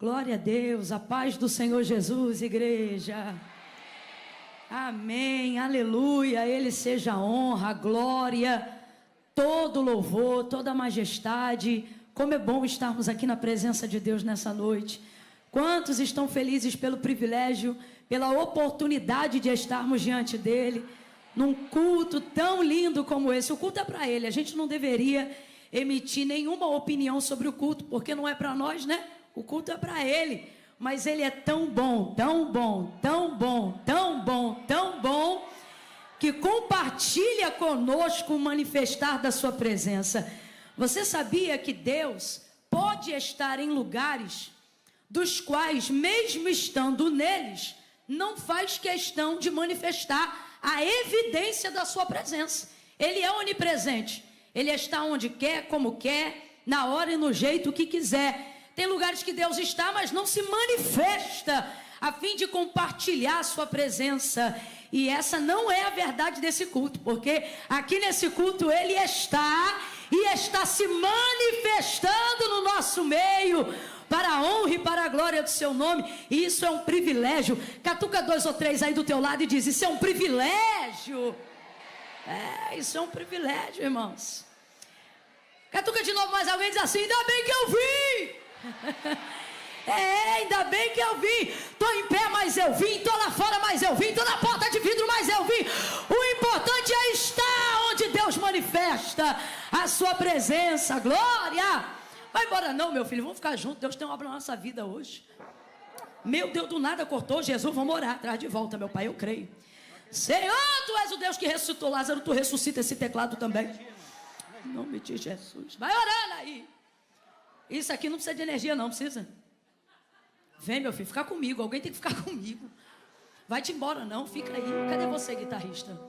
Glória a Deus, a paz do Senhor Jesus, igreja. Amém, aleluia, a Ele seja a honra, a glória, todo louvor, toda a majestade. Como é bom estarmos aqui na presença de Deus nessa noite. Quantos estão felizes pelo privilégio, pela oportunidade de estarmos diante dEle, num culto tão lindo como esse. O culto é para Ele, a gente não deveria emitir nenhuma opinião sobre o culto, porque não é para nós, né? O culto é para Ele, mas Ele é tão bom, tão bom, tão bom, tão bom, tão bom, que compartilha conosco o manifestar da sua presença. Você sabia que Deus pode estar em lugares dos quais, mesmo estando neles, não faz questão de manifestar a evidência da sua presença? Ele é onipresente, Ele está onde quer, como quer, na hora e no jeito que quiser. Tem lugares que Deus está, mas não se manifesta a fim de compartilhar a sua presença. E essa não é a verdade desse culto, porque aqui nesse culto Ele está e está se manifestando no nosso meio, para a honra e para a glória do seu nome. E isso é um privilégio. Catuca 2 ou 3 aí do teu lado e diz: isso é um privilégio. Isso é um privilégio, irmãos. Catuca de novo mais alguém, diz assim: ainda bem que eu vim. Ainda bem que eu vim. Estou em pé, mas eu vim. Estou lá fora, mas eu vim. Estou na porta de vidro, mas eu vim. O importante é estar onde Deus manifesta a sua presença. Glória. Vai embora não, meu filho, vamos ficar juntos. Deus tem uma obra na nossa vida hoje. Meu Deus, do nada cortou Jesus, vamos orar. Traz de volta, meu pai, eu creio. Senhor, Tu és o Deus que ressuscitou Lázaro. Tu ressuscita esse teclado também, em nome de Jesus. Vai orando aí. Isso aqui não precisa de energia não, precisa. Vem, meu filho, fica comigo. Alguém tem que ficar comigo. Vai-te embora não, fica aí. Cadê você, guitarrista?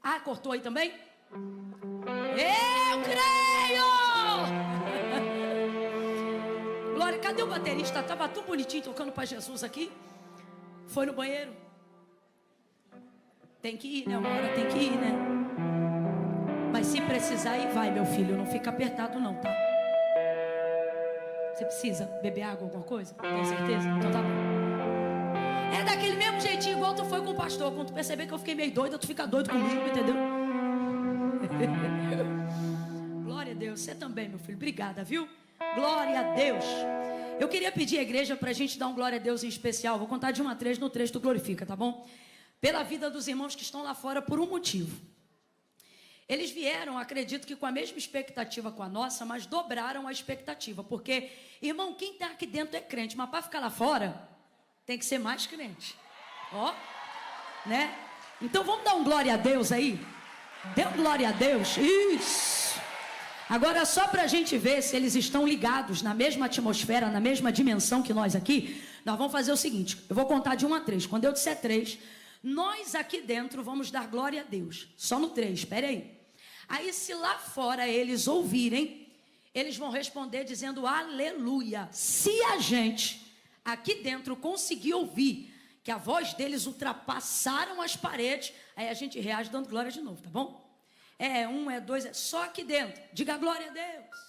Ah, cortou aí também? Eu creio! Glória, cadê o baterista? Estava tão bonitinho tocando para Jesus aqui. Foi no banheiro? Tem que ir, né? Uma hora tem que ir, né? Mas se precisar ir, vai, meu filho. Não fica apertado não, tá? Você precisa beber água, alguma coisa? Tem certeza? Então tá bom. É daquele mesmo jeitinho igual tu foi com o pastor. Quando tu perceber que eu fiquei meio doida, tu fica doido comigo, entendeu? Glória a Deus. Você também, meu filho. Obrigada, viu? Glória a Deus. Eu queria pedir à igreja pra gente dar um glória a Deus em especial. Vou contar de 1 a 3, no 3 tu glorifica, tá bom? Pela vida dos irmãos que estão lá fora por um motivo. Eles vieram, acredito que com a mesma expectativa com a nossa, mas dobraram a expectativa. Porque, irmão, quem está aqui dentro é crente, mas para ficar lá fora, tem que ser mais crente. Ó, né? Então vamos dar um glória a Deus aí? Dê um glória a Deus. Isso. Agora, só para a gente ver se eles estão ligados na mesma atmosfera, na mesma dimensão que nós aqui, nós vamos fazer o seguinte: eu vou contar de 1 a 3. Quando eu disser 3, nós aqui dentro vamos dar glória a Deus. Só no 3, espere aí. Aí se lá fora eles ouvirem, eles vão responder dizendo aleluia. Se a gente aqui dentro conseguir ouvir que a voz deles ultrapassaram as paredes, aí a gente reage dando glória de novo, tá bom? É 1, é 2, é só aqui dentro. Diga glória a Deus.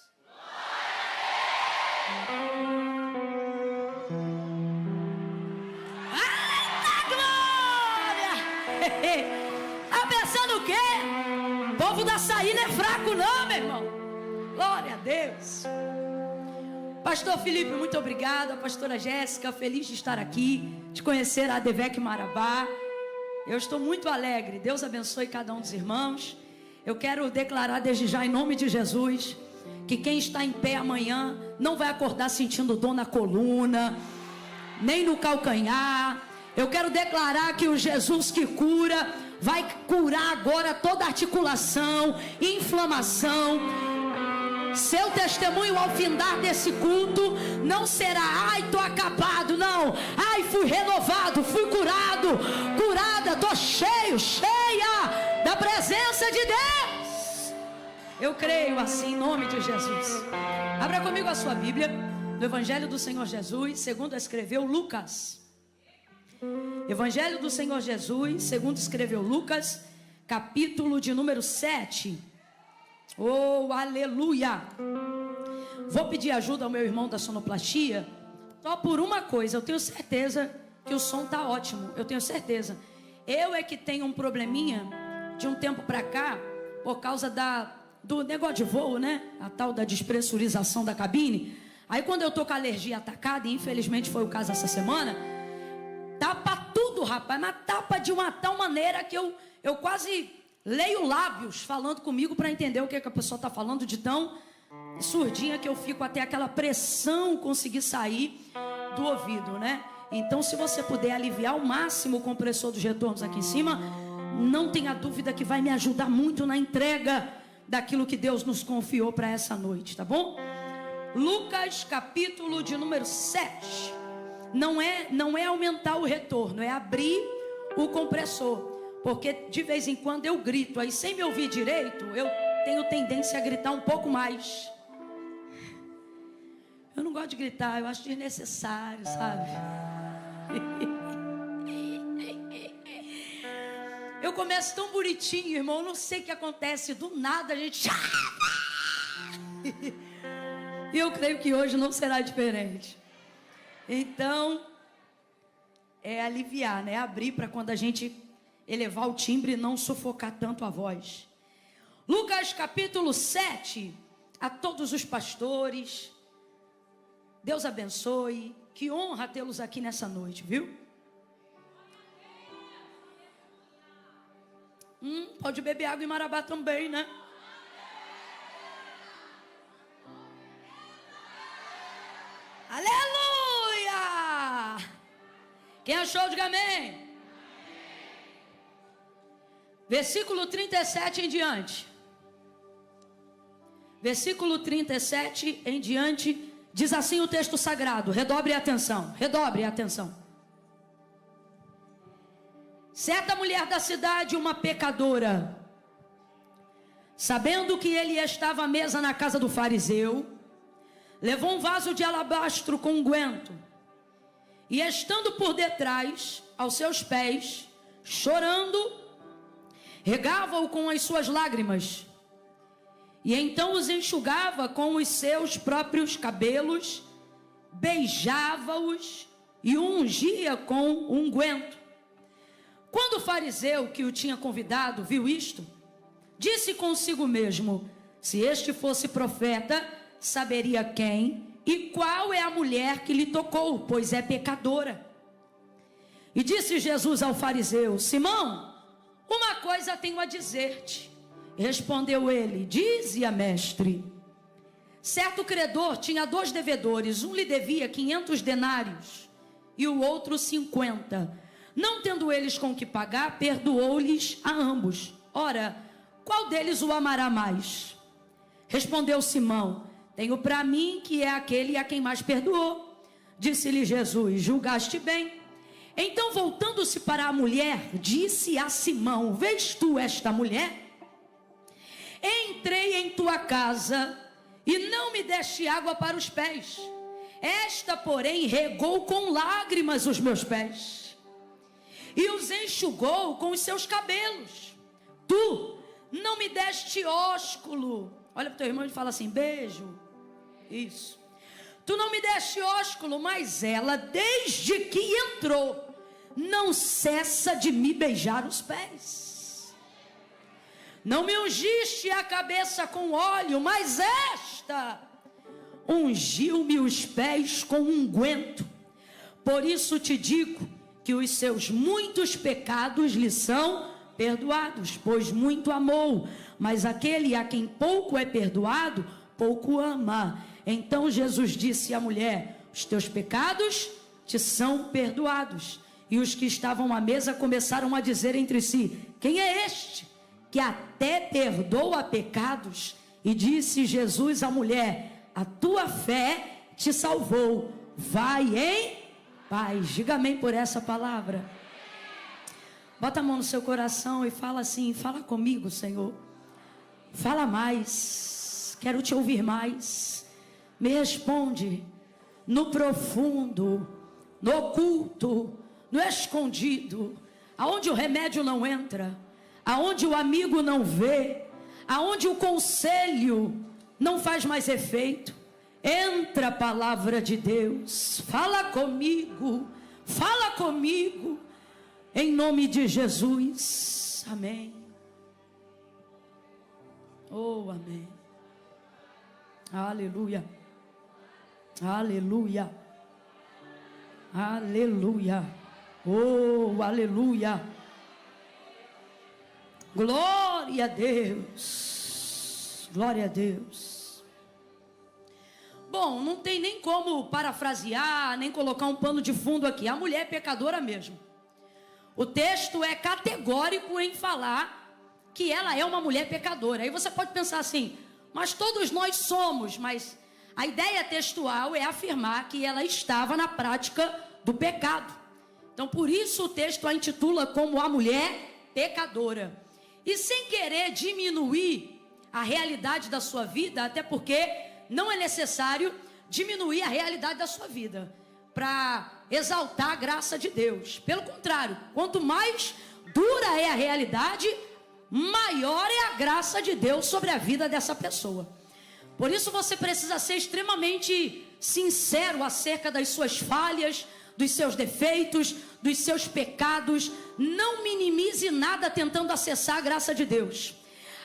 Tá pensando o quê? O povo da saída é fraco não, meu irmão. Glória a Deus. Pastor Felipe, muito obrigado. A pastora Jéssica, feliz de estar aqui, de conhecer a Adevec Marabá. Eu estou muito alegre. Deus abençoe cada um dos irmãos. Eu quero declarar desde já, em nome de Jesus, que quem está em pé amanhã não vai acordar sentindo dor na coluna, nem no calcanhar. Eu quero declarar que o Jesus que cura vai curar agora toda articulação, inflamação. Seu testemunho ao findar desse culto não será: ai, tô acabado, não. Ai, fui renovado, fui curado, curada, tô cheio, cheia da presença de Deus. Eu creio assim, em nome de Jesus. Abra comigo a sua Bíblia, no Evangelho do Senhor Jesus, segundo escreveu Lucas. Evangelho do Senhor Jesus, segundo escreveu Lucas, capítulo de número 7. Oh, aleluia. Vou pedir ajuda ao meu irmão da sonoplastia, Só por uma coisa, eu tenho certeza que o som tá ótimo, eu tenho certeza. Eu é que tenho um probleminha de um tempo pra cá, por causa do negócio de voo, né? A tal da despressurização da cabine. Aí quando eu tô com a alergia atacada, e infelizmente foi o caso essa semana, tapa tudo, rapaz, mas tapa de uma tal maneira que eu quase leio lábios falando comigo para entender o que a pessoa tá falando, de tão surdinha que eu fico, até aquela pressão conseguir sair do ouvido, né? Então, se você puder aliviar ao máximo o compressor dos retornos aqui em cima, não tenha dúvida que vai me ajudar muito na entrega daquilo que Deus nos confiou para essa noite, tá bom? Lucas, capítulo de número 7. Não é aumentar o retorno, é abrir o compressor. Porque de vez em quando eu grito, aí sem me ouvir direito, eu tenho tendência a gritar um pouco mais. Eu não gosto de gritar, eu acho desnecessário, sabe? Eu começo tão bonitinho, irmão, eu não sei o que acontece, do nada a gente... E eu creio que hoje não será diferente. Então, é aliviar, né? Abrir para quando a gente elevar o timbre e não sufocar tanto a voz. Lucas capítulo 7, a todos os pastores, Deus abençoe, que honra tê-los aqui nessa noite, viu? Pode beber água em Marabá também, né? Aleluia! Quem achou, diga amém. Versículo 37 em diante. Versículo 37 em diante, diz assim o texto sagrado. Redobre a atenção, redobre a atenção. Certa mulher da cidade, uma pecadora, sabendo que ele estava à mesa na casa do fariseu, levou um vaso de alabastro com unguento, e estando por detrás, aos seus pés, chorando, regava-o com as suas lágrimas, e então os enxugava com os seus próprios cabelos, beijava-os e o ungia com unguento. Quando o fariseu que o tinha convidado viu isto, disse consigo mesmo: se este fosse profeta, saberia quem e qual é a mulher que lhe tocou, pois é pecadora. E disse Jesus ao fariseu: Simão, uma coisa tenho a dizer-te. Respondeu ele: dize-a, mestre. Certo credor tinha 2 devedores, um lhe devia 500 denários e o outro 50. Não tendo eles com que pagar, perdoou-lhes a ambos. Ora, qual deles o amará mais? Respondeu Simão: tenho para mim que é aquele a quem mais perdoou. Disse-lhe Jesus: julgaste bem. Então, voltando-se para a mulher, disse a Simão: vês tu esta mulher? Entrei em tua casa e não me deste água para os pés. Esta, porém, regou com lágrimas os meus pés e os enxugou com os seus cabelos. Tu não me deste ósculo. Olha para o teu irmão e fala assim: beijo. Isso. Tu não me deste ósculo, mas ela, desde que entrou, não cessa de me beijar os pés. Não me ungiste a cabeça com óleo, mas esta ungiu-me os pés com unguento. Por isso te digo que os seus muitos pecados lhe são perdoados, pois muito amou. Mas aquele a quem pouco é perdoado, pouco ama. Então Jesus disse à mulher: os teus pecados te são perdoados. E os que estavam à mesa começaram a dizer entre si: quem é este que até perdoa pecados? E disse Jesus à mulher: a tua fé te salvou, vai em paz. Diga amém por essa palavra. Bota a mão no seu coração e fala assim: fala comigo, Senhor. Fala mais, quero te ouvir mais. Me responde no profundo, no oculto, no escondido, aonde o remédio não entra, aonde o amigo não vê, aonde o conselho não faz mais efeito. Entra a palavra de Deus. Fala comigo. Fala comigo. Em nome de Jesus. Amém. Oh, amém. Aleluia. Aleluia. Aleluia. Oh, aleluia. Glória a Deus. Glória a Deus. Bom, não tem nem como parafrasear, nem colocar um pano de fundo aqui. A mulher é pecadora mesmo. O texto é categórico em falar que ela é uma mulher pecadora. Aí você pode pensar assim, mas todos nós somos. Mas a ideia textual é afirmar que ela estava na prática do pecado. Então por isso o texto a intitula como a mulher pecadora. E sem querer diminuir a realidade da sua vida, até porque não é necessário diminuir a realidade da sua vida para exaltar a graça de Deus. Pelo contrário, quanto mais dura é a realidade, maior é a graça de Deus sobre a vida dessa pessoa. Por isso você precisa ser extremamente sincero acerca das suas falhas, dos seus defeitos, dos seus pecados. Não minimize nada tentando acessar a graça de Deus.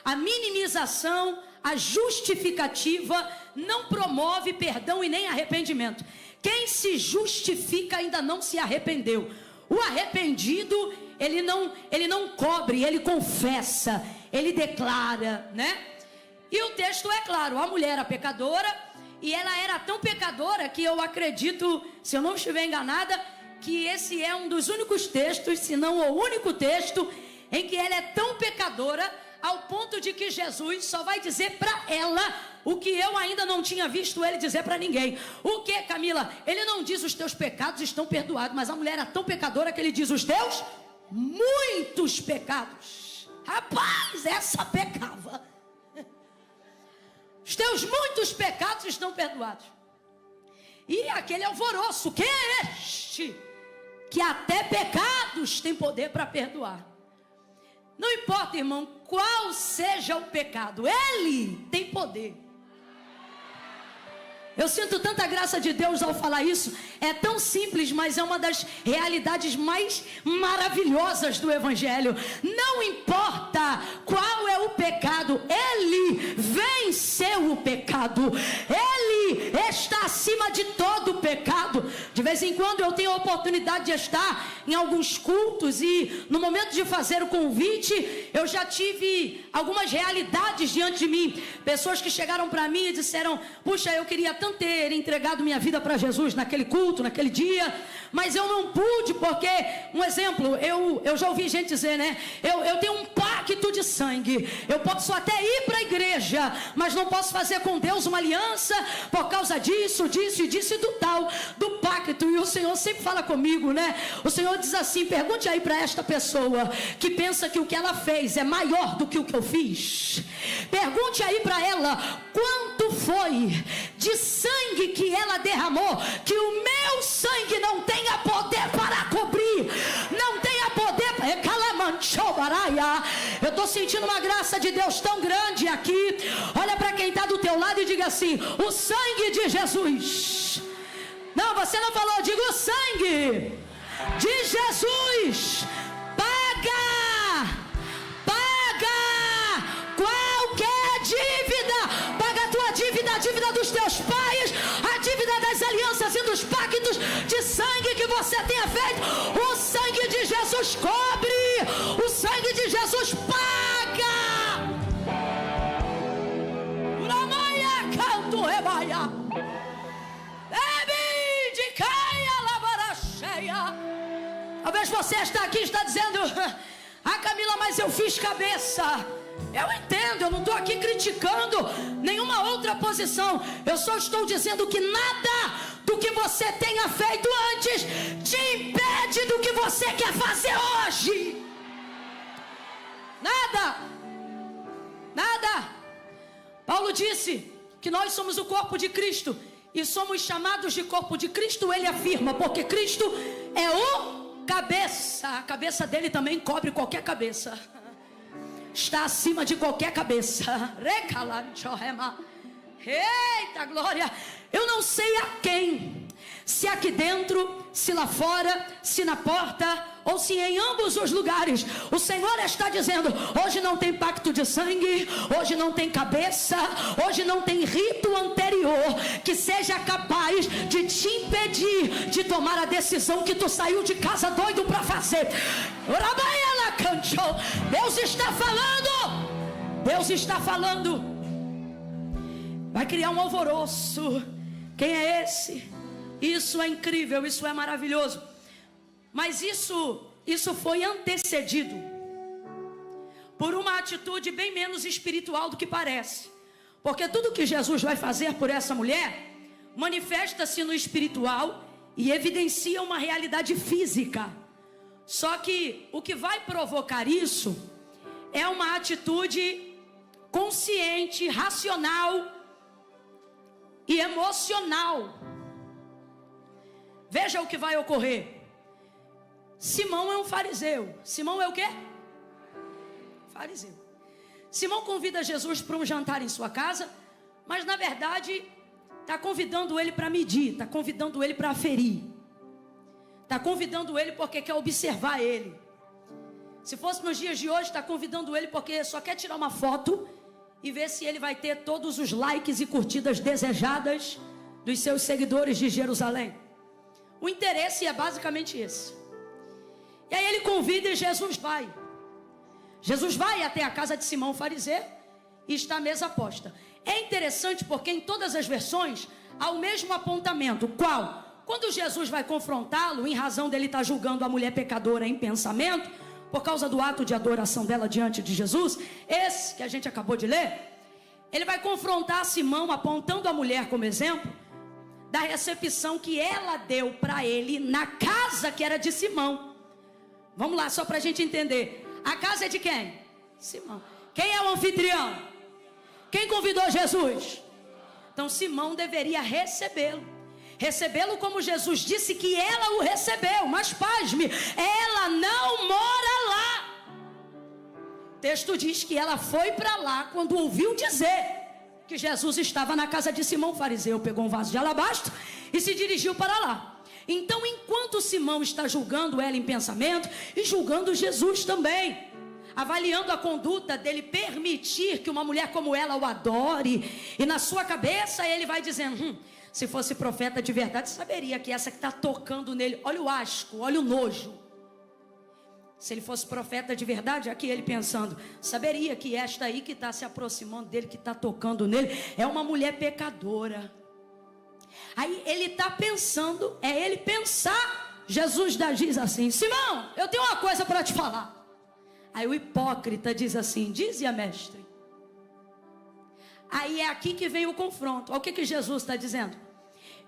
A minimização, a justificativa não promove perdão e nem arrependimento. Quem se justifica ainda não se arrependeu. O arrependido, ele não cobre, ele confessa, ele declara, né? E o texto é claro, a mulher era pecadora, e ela era tão pecadora que eu acredito, se eu não estiver enganada, que esse é um dos únicos textos, se não o único texto, em que ela é tão pecadora, ao ponto de que Jesus só vai dizer para ela o que eu ainda não tinha visto ele dizer para ninguém. O que, Camila? Ele não diz os teus pecados estão perdoados, mas a mulher era tão pecadora que ele diz os teus muitos pecados. Rapaz, essa pecava. Os teus muitos pecados estão perdoados. E aquele alvoroço, quem é este? Que até pecados tem poder para perdoar. Não importa, irmão, qual seja o pecado, ele tem poder. Eu sinto tanta graça de Deus ao falar isso. É tão simples, mas é uma das realidades mais maravilhosas do Evangelho. Não importa qual é o pecado, ele venceu o pecado. Ele está acima de todo o pecado. De vez em quando eu tenho a oportunidade de estar em alguns cultos, e no momento de fazer o convite, eu já tive algumas realidades diante de mim. Pessoas que chegaram para mim e disseram: puxa, eu queria tanto ter entregado minha vida para Jesus naquele culto, naquele dia, mas eu não pude, porque, um exemplo, eu já ouvi gente dizer, né? Eu tenho um pacto de sangue, eu posso até ir para a igreja, mas não posso fazer com Deus uma aliança por causa disso e do tal, do pacto. E o Senhor sempre fala comigo, né? O Senhor diz assim: pergunte aí para esta pessoa que pensa que o que ela fez é maior do que o que eu fiz. Pergunte aí para ela quanto foi de sangue que ela derramou, que o meu sangue não tenha poder para cobrir, não tenha poder para... Eu estou sentindo uma graça de Deus tão grande aqui. Olha para quem está do teu lado e diga assim: o sangue de Jesus. Não, você não falou, diga: o sangue de Jesus paga qualquer dívida. Paga a tua dívida, a dívida dos teus pais, a dívida das alianças e dos pactos de sangue que você tenha feito. O sangue de Jesus cobre, o sangue de Jesus paga. Uramaia canto rebaia, bebe de caia lavara cheia. Talvez você está aqui e está dizendo: ah, Camila, mas eu fiz cabeça. Eu entendo, eu não estou aqui criticando nenhuma outra posição. Eu só estou dizendo que nada do que você tenha feito antes te impede do que você quer fazer hoje. Nada. Nada. Paulo disse que nós somos o corpo de Cristo e somos chamados de corpo de Cristo. Ele afirma, porque Cristo é o cabeça. A cabeça dele também cobre qualquer cabeça. Está acima de qualquer cabeça. Eita glória. Eu não sei a quem, se aqui dentro, se lá fora, se na porta, ou se em ambos os lugares, o Senhor está dizendo: hoje não tem pacto de sangue, hoje não tem cabeça, hoje não tem rito anterior que seja capaz de te impedir de tomar a decisão que tu saiu de casa doido para fazer. Deus está falando, Deus está falando. Vai criar um alvoroço. Quem é esse? Isso é incrível, isso é maravilhoso. Mas isso foi antecedido por uma atitude bem menos espiritual do que parece. Porque tudo que Jesus vai fazer por essa mulher manifesta-se no espiritual e evidencia uma realidade física. Só que o que vai provocar isso é uma atitude consciente, racional e emocional. Veja o que vai ocorrer. Simão é um fariseu. Simão é o quê? Fariseu. Simão convida Jesus para um jantar em sua casa, mas na verdade está convidando ele para medir, está convidando ele para aferir, está convidando ele porque quer observar ele. Se fosse nos dias de hoje, está convidando ele porque só quer tirar uma foto e ver se ele vai ter todos os likes e curtidas desejadas dos seus seguidores de Jerusalém. O interesse é basicamente esse. E aí ele convida e Jesus vai. Jesus vai até a casa de Simão fariseu e está à mesa posta. É interessante porque em todas as versões há o mesmo apontamento. Qual? Quando Jesus vai confrontá-lo, em razão dele estar julgando a mulher pecadora em pensamento, por causa do ato de adoração dela diante de Jesus, esse que a gente acabou de ler, ele vai confrontar Simão apontando a mulher como exemplo da recepção que ela deu para ele na casa que era de Simão. Vamos lá, só para a gente entender. A casa é de quem? Simão. Quem é o anfitrião? Quem convidou Jesus? Então Simão deveria recebê-lo. Recebê-lo como Jesus disse que ela o recebeu. Mas pasme, ela não mora lá. O texto diz que ela foi para lá quando ouviu dizer que Jesus estava na casa de Simão fariseu. Pegou um vaso de alabastro e se dirigiu para lá. Então, enquanto Simão está julgando ela em pensamento e julgando Jesus também, avaliando a conduta dele permitir que uma mulher como ela o adore, e na sua cabeça ele vai dizendo: se fosse profeta de verdade, saberia que essa que está tocando nele, olha o asco, olha o nojo. Se ele fosse profeta de verdade, aqui ele pensando, saberia que esta aí que está se aproximando dele, que está tocando nele, é uma mulher pecadora. Aí ele está pensando, é ele pensar. Jesus diz assim: Simão, eu tenho uma coisa para te falar. Aí o hipócrita diz assim: dize-a, mestre. Aí é aqui que vem o confronto. Olha o que Jesus está dizendo.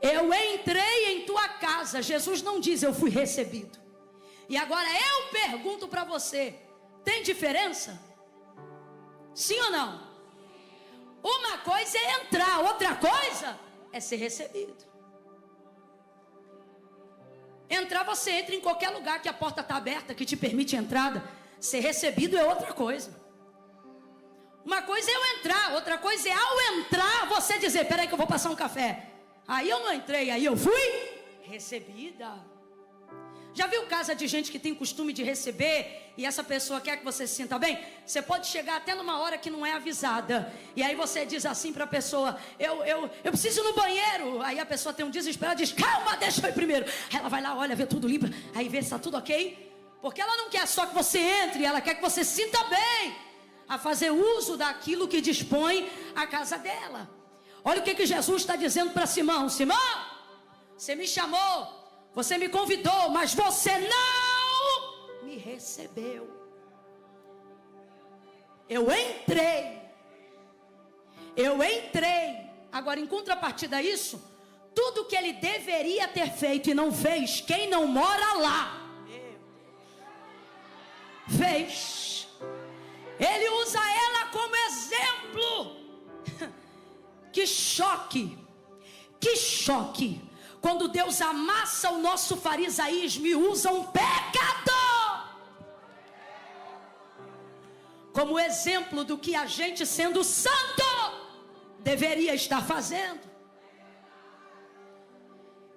Eu entrei em tua casa. Jesus não diz eu fui recebido. E agora eu pergunto para você: tem diferença? Sim ou não? Uma coisa é entrar, outra coisa é ser recebido. Entrar, você entra em qualquer lugar que a porta está aberta, que te permite entrada. Ser recebido é outra coisa. Uma coisa é eu entrar, outra coisa é ao entrar você dizer: peraí que eu vou passar um café. Aí eu não entrei, aí eu fui recebida. Já viu casa de gente que tem costume de receber e essa pessoa quer que você se sinta bem? Você pode chegar até numa hora que não é avisada. E aí você diz assim para a pessoa: eu preciso ir no banheiro. Aí a pessoa tem um desespero, diz: calma, deixa eu ir primeiro. Aí ela vai lá, olha, vê tudo limpo, aí vê se está tudo ok. Porque ela não quer só que você entre, ela quer que você se sinta bem a fazer uso daquilo que dispõe a casa dela. Olha o que Jesus está dizendo para Simão: Simão, você me chamou, você me convidou, mas você não me recebeu. Eu entrei. Agora, em contrapartida a isso, tudo que ele deveria ter feito e não fez, quem não mora lá fez. Ele usa ela como exemplo. Que choque quando Deus amassa o nosso farisaísmo e usa um pecador como exemplo do que a gente, sendo santo, deveria estar fazendo.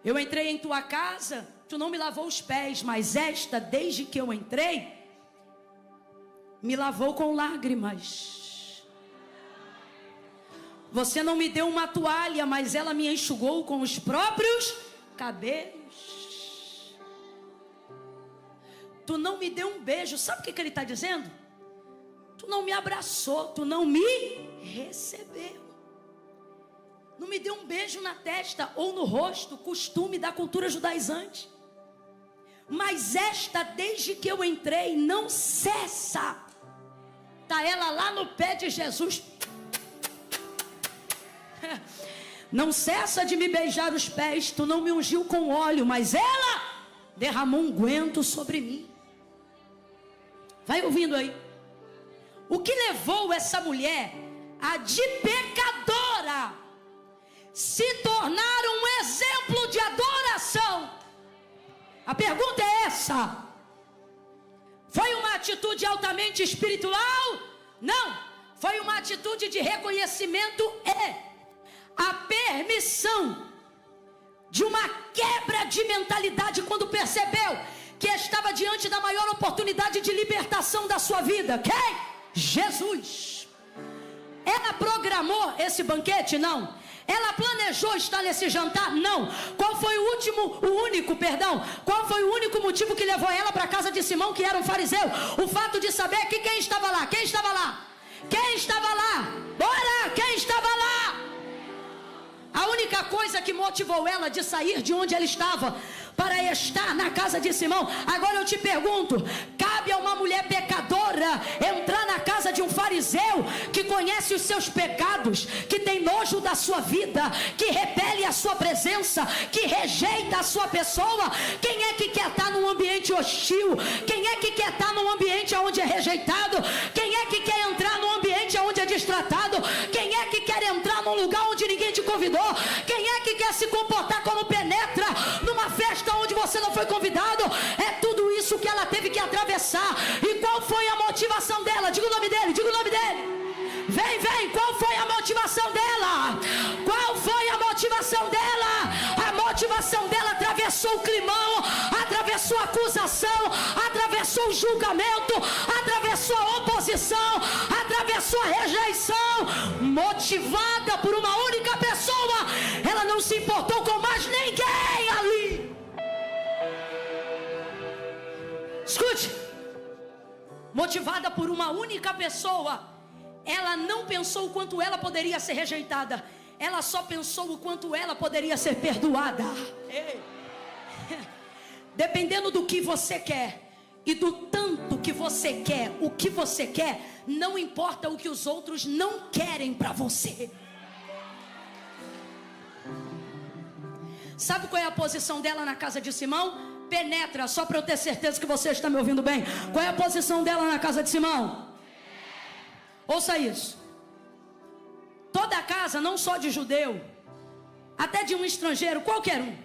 Eu entrei em tua casa, tu não me lavou os pés, mas esta, desde que eu entrei, me lavou com lágrimas. Você não me deu uma toalha, mas ela me enxugou com os próprios cabelos. Tu não me deu um beijo. Sabe o que ele está dizendo? Tu não me abraçou, tu não me recebeu. Não me deu um beijo na testa ou no rosto, costume da cultura judaizante. Mas esta, desde que eu entrei, não cessa. Está ela lá no pé de Jesus. Não cessa de me beijar os pés. Tu não me ungiu com óleo, mas ela derramou um unguento sobre mim. Vai ouvindo aí. O que levou essa mulher a de pecadora se tornar um exemplo de adoração? A pergunta é essa. Foi uma atitude altamente espiritual? Não. Foi uma atitude de reconhecimento e a permissão de uma quebra de mentalidade quando percebeu que estava diante da maior oportunidade de libertação da sua vida. Quem? Jesus. Ela programou esse banquete? Não. Ela planejou estar nesse jantar? Não. Qual foi qual foi o único motivo que levou ela para a casa de Simão, que era um fariseu? O fato de saber que quem estava lá? Quem estava lá? Quem estava lá? Bora! Quem estava lá? A única coisa que motivou ela de sair de onde ela estava para estar na casa de Simão. Agora eu te pergunto, cabe a uma mulher pecadora entrar na casa de um fariseu que conhece os seus pecados, que tem nojo da sua vida, que repele a sua presença, que rejeita a sua pessoa? Quem é que quer estar num ambiente hostil? Quem é que quer estar num ambiente onde é rejeitado? Quem é que quer entrar num ambiente onde é destratado? Quem é que quer entrar num lugar onde ninguém te convidou? Quem é que quer se comportar como penetra numa festa onde você não foi convidado? É tudo isso que ela teve que atravessar. E qual foi a motivação dela? Diga o nome dele, diga o nome dele. Vem, qual foi a motivação dela? Qual foi a motivação dela? A motivação dela atravessou o climão, atravessou a acusação, atravessou o julgamento, atravessou a oposição, atravessou a rejeição. Motivada por uma única pessoa, ela não se importou com mais ninguém ali. Escute, motivada por uma única pessoa, ela não pensou o quanto ela poderia ser rejeitada, ela só pensou o quanto ela poderia ser perdoada. Ei. Dependendo do que você quer e do tanto que você quer, o que você quer, não importa o que os outros não querem para você. Sabe qual é a posição dela na casa de Simão? Penetra, só para eu ter certeza que você está me ouvindo bem. Qual é a posição dela na casa de Simão? Ouça isso. Toda a casa, não só de judeu, até de um estrangeiro, qualquer um,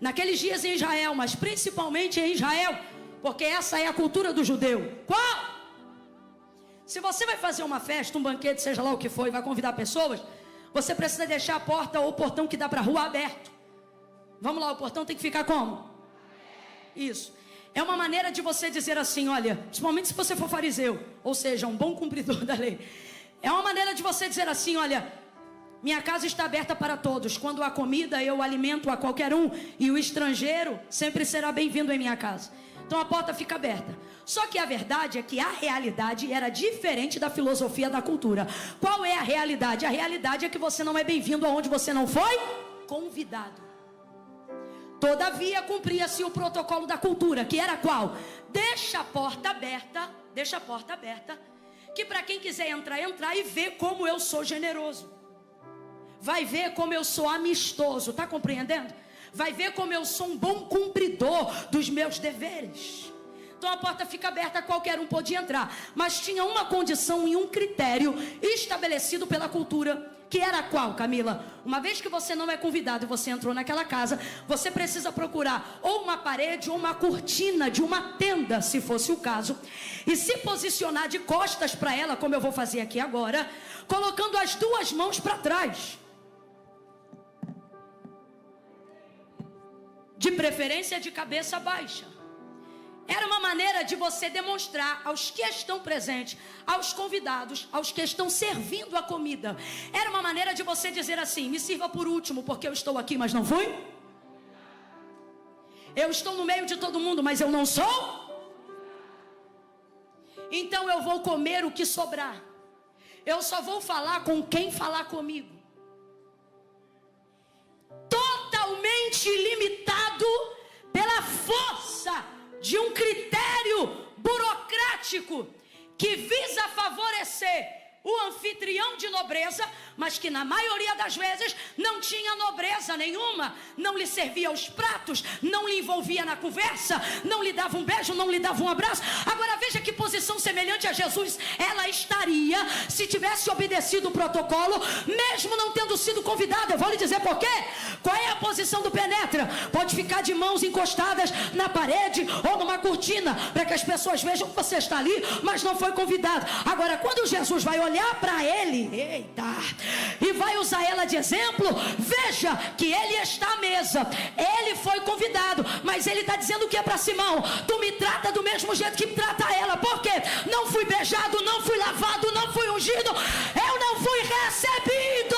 naqueles dias em Israel, mas principalmente em Israel, porque essa é a cultura do judeu. Qual? Se você vai fazer uma festa, um banquete, seja lá o que for, e vai convidar pessoas, você precisa deixar a porta ou o portão que dá para a rua aberto. Vamos lá, o portão tem que ficar como? Isso. É uma maneira de você dizer assim, olha, principalmente se você for fariseu, ou seja, um bom cumpridor da lei. É uma maneira de você dizer assim, olha, minha casa está aberta para todos. Quando há comida, eu alimento a qualquer um, e o estrangeiro sempre será bem-vindo em minha casa. Então a porta fica aberta. Só que a verdade é que a realidade era diferente da filosofia da cultura. Qual é a realidade? A realidade é que você não é bem-vindo aonde você não foi convidado. Todavia cumpria-se o protocolo da cultura, que era qual? Deixa a porta aberta, que para quem quiser entrar e ver como eu sou generoso. Vai ver como eu sou amistoso, tá compreendendo? Vai ver como eu sou um bom cumpridor dos meus deveres. Então a porta fica aberta, qualquer um podia entrar. Mas tinha uma condição e um critério estabelecido pela cultura, que era qual, Camila? Uma vez que você não é convidado e você entrou naquela casa, você precisa procurar ou uma parede ou uma cortina de uma tenda, se fosse o caso, e se posicionar de costas para ela, como eu vou fazer aqui agora, colocando as duas mãos para trás. de preferência de cabeça baixa. Era uma maneira de você demonstrar aos que estão presentes, aos convidados, aos que estão servindo a comida. Era uma maneira de você dizer assim: me sirva por último, porque eu estou aqui, mas não fui. Eu estou no meio de todo mundo, mas eu não sou. Então eu vou comer o que sobrar. Eu só vou falar com quem falar comigo. Totalmente limitado pela força de um critério burocrático que visa favorecer o anfitrião de nobreza, mas que na maioria das vezes não tinha nobreza nenhuma, não lhe servia os pratos, não lhe envolvia na conversa, não lhe dava um beijo, não lhe dava um abraço. Agora veja que posição semelhante a Jesus ela estaria se tivesse obedecido o protocolo, mesmo não tendo sido convidada. Eu vou lhe dizer por quê. Qual é a posição do penetra? Pode ficar de mãos encostadas na parede ou numa cortina, para que as pessoas vejam que você está ali, mas não foi convidado. Agora, quando Jesus vai olhar para ele, eita, e vai usar ela de exemplo, veja que ele está à mesa, ele foi convidado, mas ele está dizendo o que é para Simão: tu me trata do mesmo jeito que me trata ela. Por quê? Não fui beijado, não fui lavado, não fui ungido, eu não fui recebido.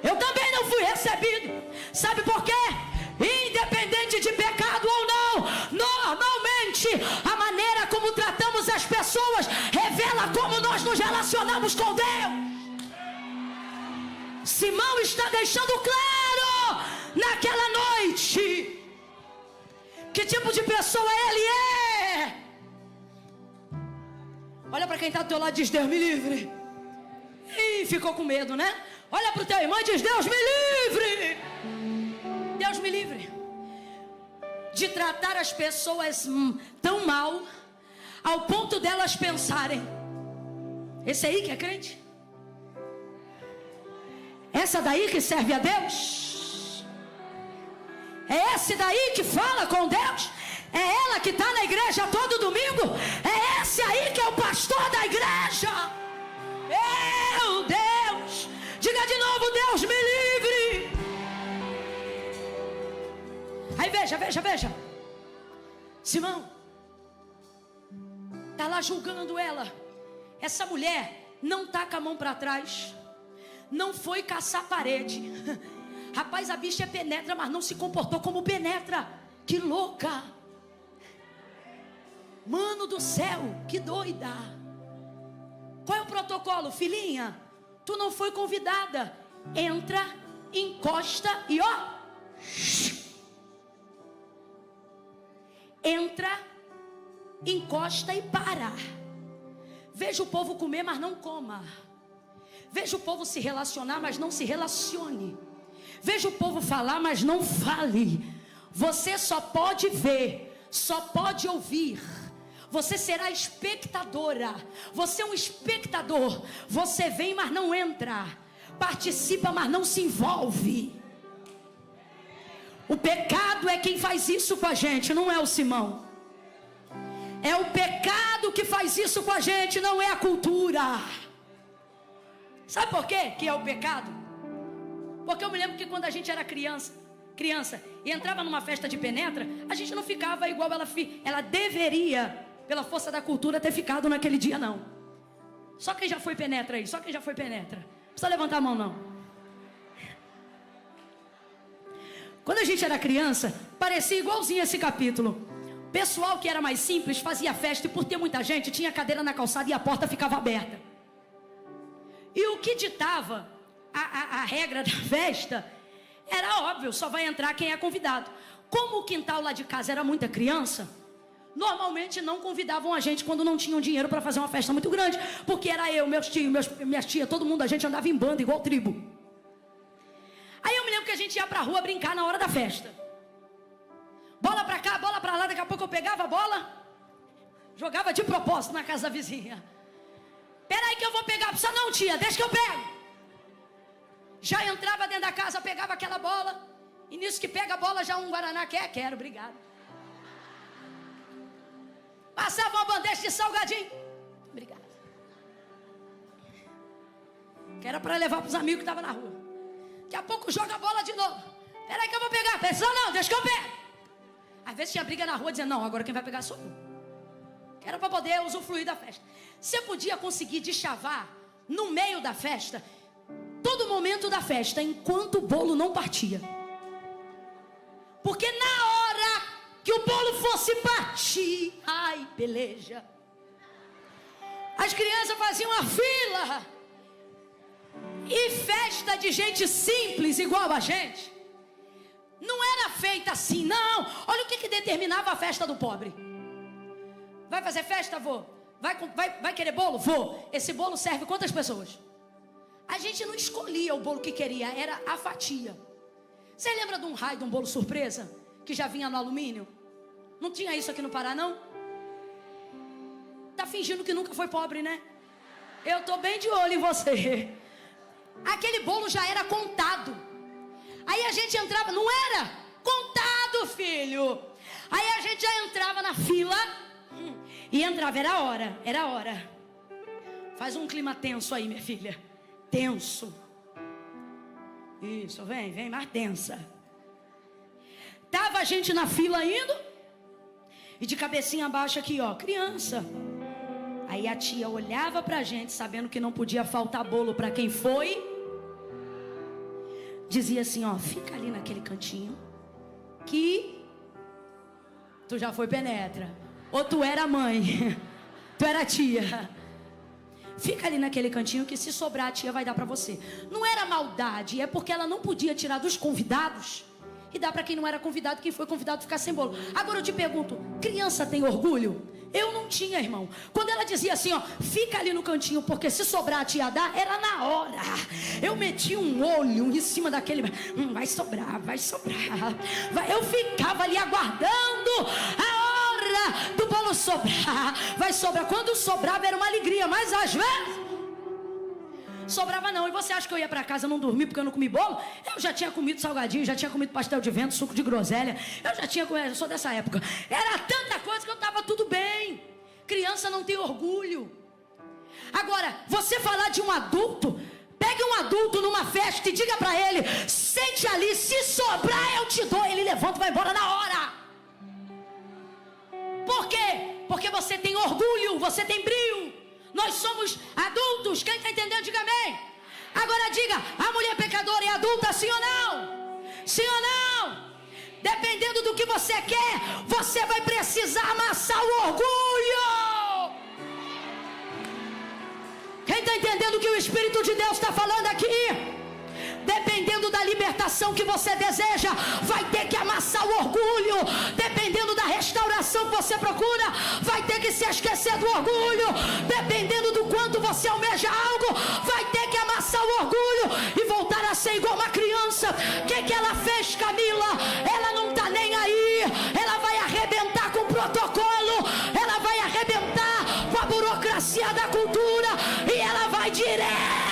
Eu também não fui recebido. Sabe por quê? Independente de pecado ou não, normalmente a maneira como tratamos as pessoas revela como nós nos relacionamos com Deus. Simão está deixando claro naquela noite que tipo de pessoa ele é. Olha para quem está do teu lado e diz: Deus me livre. Ih, ficou com medo, né? Olha para o teu irmão e diz: Deus me livre. Deus me livre de tratar as pessoas tão mal ao ponto delas pensarem: esse aí que é crente? Essa daí que serve a Deus? É esse daí que fala com Deus? É ela que está na igreja todo domingo? É esse aí que é o pastor da igreja? Meu Deus! Diga de novo: Deus me livre. Aí veja. Simão está lá julgando ela. Essa mulher não está com a mão para trás, não foi caçar parede. Rapaz, a bicha é penetra, mas não se comportou como penetra. Que louca! Mano do céu, que doida! Qual é o protocolo, filhinha? Tu não foi convidada. Entra, encosta e ó. Entra, encosta e para. Veja o povo comer, mas não coma. Veja o povo se relacionar, mas não se relacione. Veja o povo falar, mas não fale. Você só pode ver, só pode ouvir. Você será espectadora. Você é um espectador. Você vem, mas não entra. Participa, mas não se envolve. O pecado é quem faz isso com a gente, não é o Simão. É o pecado que faz isso com a gente, não é a cultura. Sabe por quê que é o pecado? Porque eu me lembro que quando a gente era criança e entrava numa festa de penetra, a gente não ficava igual ela deveria, pela força da cultura, ter ficado naquele dia, não. Só quem já foi penetra aí, não precisa levantar a mão, não. Quando a gente era criança, parecia igualzinho esse capítulo. Pessoal que era mais simples fazia festa, e por ter muita gente, tinha cadeira na calçada e a porta ficava aberta. E o que ditava a regra da festa era óbvio: só vai entrar quem é convidado. Como o quintal lá de casa era muita criança, normalmente não convidavam a gente quando não tinham dinheiro para fazer uma festa muito grande, porque era eu, meus tios, minhas tias, todo mundo, a gente andava em banda igual tribo. Aí eu me lembro que a gente ia pra rua brincar na hora da festa. Bola pra cá, bola pra lá. Daqui a pouco eu pegava a bola, jogava de propósito na casa da vizinha. Peraí que eu vou pegar. Precisa não, tia, deixa que eu pego. Já entrava dentro da casa, pegava aquela bola. E nisso que pega a bola, já um guaraná. Quero, obrigado. Passava uma bandeja de salgadinho. Obrigado. Que era pra levar pros amigos que estavam na rua. Daqui a pouco joga a bola de novo. Peraí que eu vou pegar pensou não, deixa que eu pego. Às vezes tinha briga na rua dizendo, não, agora quem vai pegar sou eu. Que era para poder usufruir da festa. Você podia conseguir deschavar no meio da festa, todo momento da festa, enquanto o bolo não partia. Porque na hora que o bolo fosse partir, ai, peleja, as crianças faziam uma fila. E festa de gente simples igual a gente não era feita assim, não. Olha o que determinava a festa do pobre. Vai fazer festa? Vou. Vai querer bolo? Vou. Esse bolo serve quantas pessoas? A gente não escolhia o bolo que queria, era a fatia. Você lembra de um raio, de um bolo surpresa, que já vinha no alumínio? Não tinha isso aqui no Pará, não? Tá fingindo que nunca foi pobre, né? Eu tô bem de olho em você. Aquele bolo já era contado. Aí a gente entrava, não era contado, filho. Aí a gente já entrava na fila e entrava, era a hora. Faz um clima tenso aí, minha filha. Tenso. Isso, vem mais tensa. Tava a gente na fila indo e de cabecinha baixa aqui, ó, criança. Aí a tia olhava pra gente, sabendo que não podia faltar bolo pra quem foi. Dizia assim, ó, fica ali naquele cantinho, que tu já foi penetra. Ou tu era mãe, tu era tia. Fica ali naquele cantinho que se sobrar a tia vai dar pra você. Não era maldade, é porque ela não podia tirar dos convidados e dar pra quem não era convidado, quem foi convidado ficar sem bolo. Agora eu te pergunto, criança tem orgulho? Eu não tinha, irmão. Quando ela dizia assim, ó, fica ali no cantinho, porque se sobrar a tia dar, era na hora. Eu meti um olho em cima daquele, vai sobrar. Eu ficava ali aguardando a hora do bolo sobrar. Vai sobrar. Quando sobrava era uma alegria, mas às vezes sobrava não. E você acha que eu ia pra casa não dormir porque eu não comi bolo? Eu já tinha comido salgadinho, já tinha comido pastel de vento, suco de groselha. Eu já tinha comido, eu sou dessa época. Era tanta coisa que eu tava tudo bem. Criança não tem orgulho. Agora, você falar de um adulto, pegue um adulto numa festa e diga pra ele, sente ali, se sobrar eu te dou. Ele levanta e vai embora na hora. Por quê? Porque você tem orgulho, você tem brio. Nós somos adultos, quem está entendendo, diga amém. Agora diga, a mulher pecadora é adulta, sim ou não? Sim ou não? Dependendo do que você quer, você vai precisar amassar o orgulho. Quem está entendendo o que o Espírito de Deus está falando aqui? Dependendo da libertação que você deseja, vai ter que amassar o orgulho. Dependendo da restauração que você procura, vai ter que se esquecer do orgulho. Dependendo do quanto você almeja algo, vai ter que amassar o orgulho e voltar a ser igual uma criança. O que ela fez, Camila? Ela não está nem aí. Ela vai arrebentar com o protocolo, ela vai arrebentar com a burocracia da cultura, e ela vai direto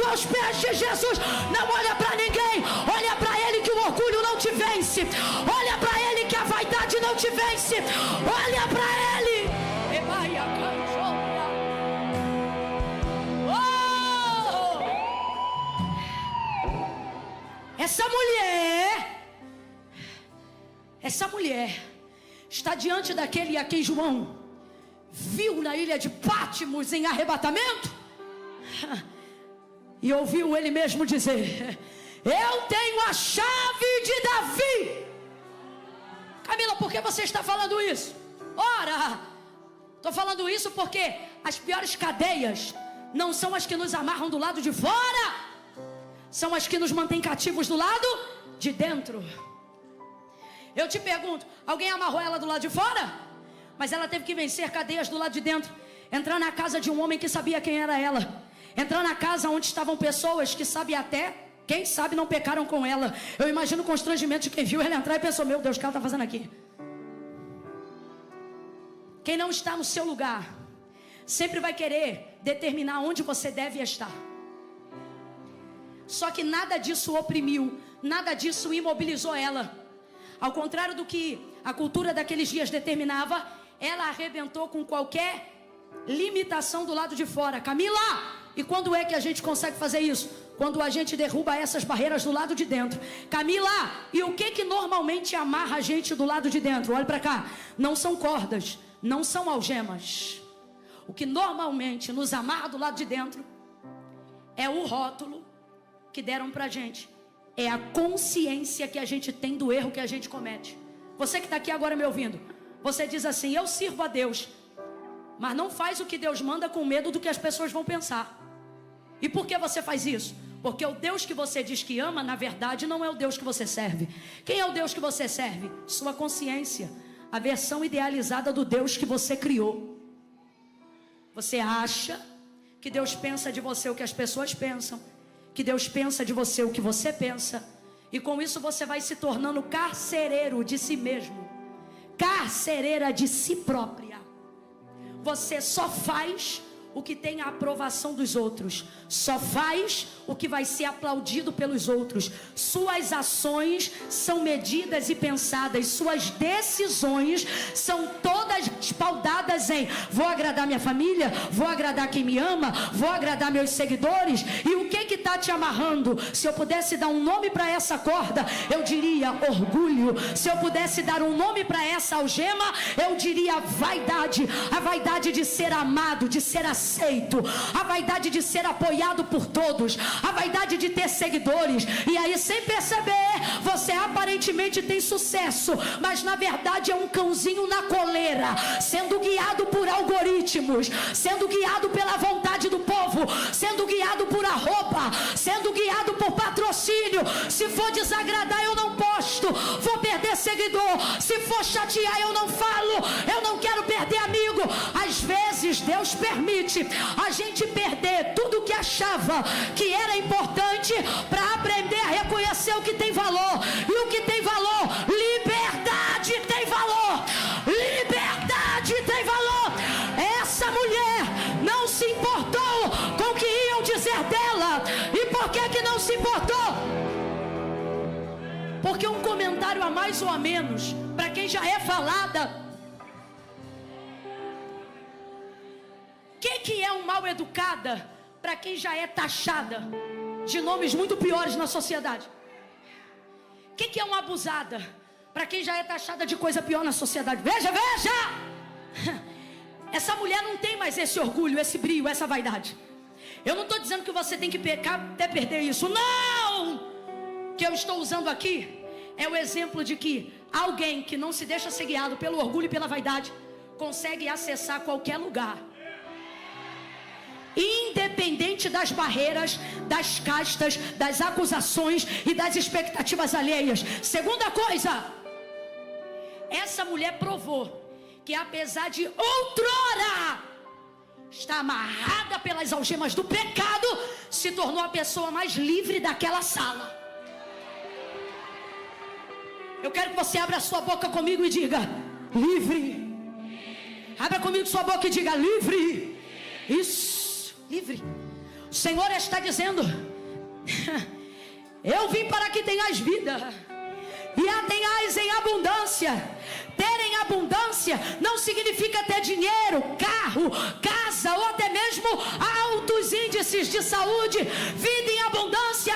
aos pés de Jesus. Não olha para ninguém, olha para ele que o orgulho não te vence. Olha para ele que a vaidade não te vence. Olha para ele. Oh! Essa mulher está diante daquele a quem João viu na ilha de Pátimos em arrebatamento e ouviu ele mesmo dizer: eu tenho a chave de Davi. Camila, por que você está falando isso? Ora, estou falando isso porque as piores cadeias não são as que nos amarram do lado de fora, são as que nos mantêm cativos do lado de dentro. Eu te pergunto, alguém amarrou ela do lado de fora? Mas ela teve que vencer cadeias do lado de dentro. Entrar na casa de um homem que sabia quem era ela. Entrar na casa onde estavam pessoas que sabem até, quem sabe não pecaram com ela. Eu imagino o constrangimento de quem viu ela entrar e pensou: meu Deus, o que ela está fazendo aqui? Quem não está no seu lugar sempre vai querer determinar onde você deve estar. Só que nada disso oprimiu, nada disso imobilizou ela. Ao contrário do que a cultura daqueles dias determinava, ela arrebentou com qualquer limitação do lado de fora. Camila, E quando é que a gente consegue fazer isso? Quando a gente derruba essas barreiras do lado de dentro. Camila, e o que normalmente amarra a gente do lado de dentro? Olha para cá. Não são cordas, não são algemas. O que normalmente nos amarra do lado de dentro é o rótulo que deram pra gente. É a consciência que a gente tem do erro que a gente comete. Você que está aqui agora me ouvindo, você diz assim: eu sirvo a Deus, mas não faz o que Deus manda com medo do que as pessoas vão pensar. E por que você faz isso? Porque o Deus que você diz que ama, na verdade, não é o Deus que você serve. Quem é o Deus que você serve? Sua consciência. A versão idealizada do Deus que você criou. Você acha que Deus pensa de você o que as pessoas pensam, que Deus pensa de você o que você pensa, e com isso você vai se tornando carcereiro de si mesmo, carcereira de si própria. Você só faz o que tem a aprovação dos outros, só faz o que vai ser aplaudido pelos outros. Suas ações são medidas e pensadas, suas decisões são todas espaldadas em: vou agradar minha família, vou agradar quem me ama, vou agradar meus seguidores. E o que está te amarrando? Se eu pudesse dar um nome para essa corda, eu diria orgulho. Se eu pudesse dar um nome para essa algema, eu diria vaidade. A vaidade de ser amado, de ser aceito, a vaidade de ser apoiado por todos, a vaidade de ter seguidores. E aí, sem perceber, você aparentemente tem sucesso, mas na verdade é um cãozinho na coleira, sendo guiado por algoritmos, sendo guiado pela vontade do povo, sendo guiado por arroba, sendo guiado por patrocínio. Se for desagradar, eu não posto, vou perder seguidor. Se for chatear, eu não falo, eu não quero perder amigo. Às vezes Deus permite a gente perder tudo que achava que era importante para aprender a reconhecer o que tem valor. E o que tem valor? Liberdade tem valor. Liberdade tem valor. Essa mulher não se importou com o que iam dizer dela. E por que não se importou? Porque um comentário a mais ou a menos, para quem já é falada. O que é um mal educada para quem já é taxada de nomes muito piores na sociedade? O que é uma abusada para quem já é taxada de coisa pior na sociedade? Veja! Essa mulher não tem mais esse orgulho, esse brio, essa vaidade. Eu não estou dizendo que você tem que pecar até perder isso. Não! O que eu estou usando aqui é o exemplo de que alguém que não se deixa ser guiado pelo orgulho e pela vaidade consegue acessar qualquer lugar, independente das barreiras, das castas, das acusações e das expectativas alheias. Segunda coisa, essa mulher provou que apesar de outrora estar amarrada pelas algemas do pecado, se tornou a pessoa mais livre daquela sala. Eu quero que você abra sua boca comigo e diga: livre. Abra comigo sua boca e diga: livre. Isso, livre. O Senhor está dizendo: eu vim para que tenhas vida e a tenhais em abundância. Ter em abundância não significa ter dinheiro, carro, casa ou até mesmo altos índices de saúde. Vida em abundância